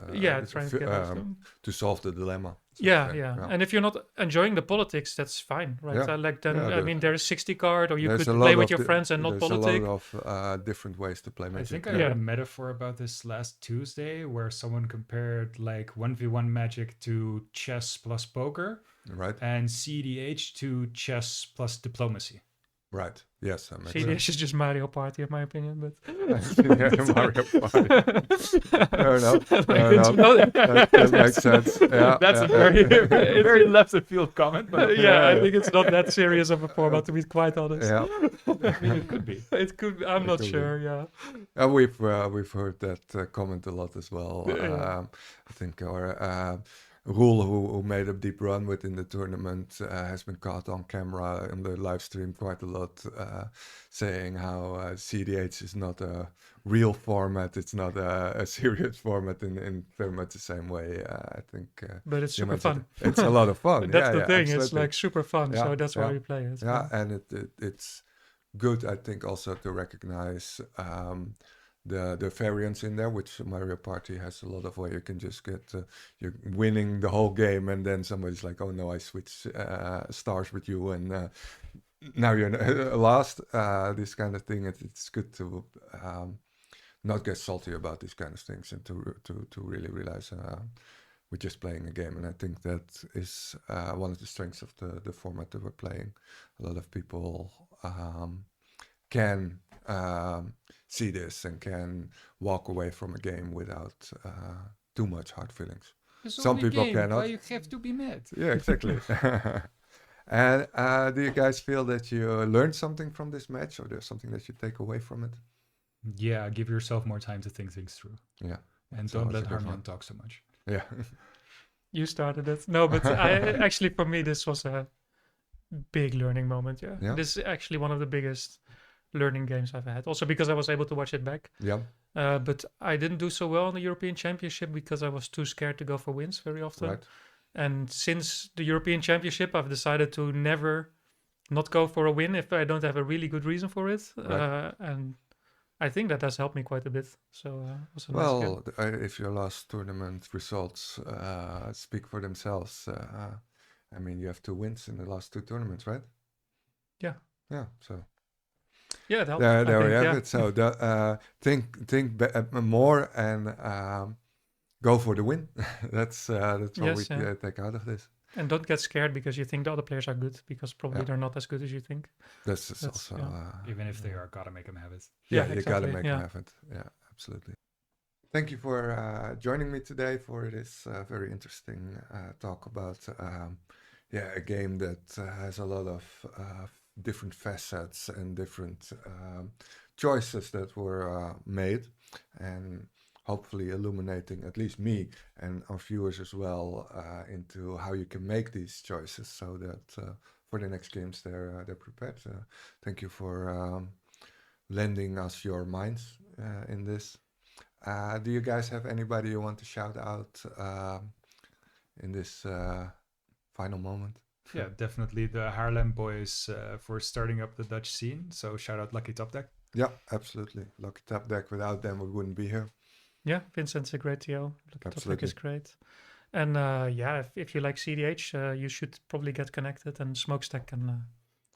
trying to get out of them to solve the dilemma. So and if you're not enjoying the politics, that's fine, right? I mean, there's 60 card, or you could play with your friends and not politics. There's a lot of different ways to play Magic. I think I had a metaphor about this last Tuesday, where someone compared like 1v1 Magic to chess plus poker. Right. And CDH to chess plus diplomacy. Right. Yes. CDH is just Mario Party, in my opinion. But Mario Party. Fair enough. That makes sense. Yeah, that's a very left of field comment. But I think it's not that serious of a format, to be quite honest. Yeah. I mean, it could be. It could. I'm not sure. Yeah. We've heard that comment a lot as well. I think our. Roel, who made a deep run within the tournament, has been caught on camera in the live stream quite a lot, saying how CDH is not a real format. It's not a serious format in very much the same way. I think. But it's super fun. It's a lot of fun. That's the thing. Absolutely. It's like super fun. So that's why we play it. Yeah, and it's good, I think, also to recognize the variance in there, which Mario Party has a lot of, where you can just get you're winning the whole game, and then somebody's like, oh no, I switch stars with you, and now you're last. This kind of thing. It's good to not get salty about these kind of things, and to really realize we're just playing a game. And I think that is one of the strengths of the format that we're playing. A lot of people can see this and can walk away from a game without too much hard feelings. Some people cannot. Why you have to be mad? Yeah, exactly. And do you guys feel that you learned something from this match, or there's something that you take away from it? Yeah, give yourself more time to think things through. Yeah. And don't let Harmjan talk so much. Yeah. You started it. No, but actually for me this was a big learning moment. Yeah. This is actually one of the biggest learning games I've had. Also because I was able to watch it back. Yeah. But I didn't do so well in the European Championship because I was too scared to go for wins very often. Right. And since the European Championship, I've decided to never not go for a win if I don't have a really good reason for it. Right. And I think that has helped me quite a bit. So it was a nice game. If your last tournament results speak for themselves, I mean, you have 2 wins in the last 2 tournaments, right? Yeah. Yeah. So. Yeah, it helped. There we have it. So think more and go for the win. That's what we take out of this. And don't get scared because you think the other players are good, because probably they're not as good as you think. That's also even if they are, gotta make them have it. Yeah, you gotta make them have it. Yeah, absolutely. Thank you for joining me today for this very interesting talk about a game that has a lot of different facets and different choices that were made, and hopefully illuminating at least me and our viewers as well into how you can make these choices, so that for the next games they're prepared. Thank you for lending us your minds in this. Do you guys have anybody you want to shout out in this final moment? Yeah, definitely the Haarlem boys for starting up the Dutch scene. So shout out Lucky Top Deck. Yeah, absolutely. Lucky Top Deck. Without them, we wouldn't be here. Yeah, Vincent's a great TO. Lucky Top Deck is great. And if you like CDH, you should probably get connected, and Smokestack can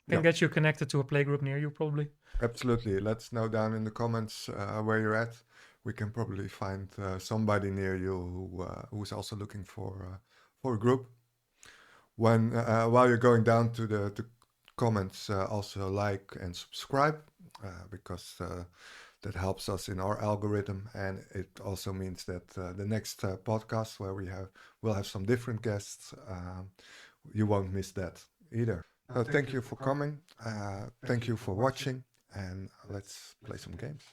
get you connected to a playgroup near you, probably. Absolutely. Let us know down in the comments where you're at. We can probably find somebody near you who's also looking for a group. While you're going down to the comments, also like and subscribe because that helps us in our algorithm, and it also means that the next podcast where we'll have some different guests, you won't miss that either. So thank you for coming. Thank you for watching, and let's play some games.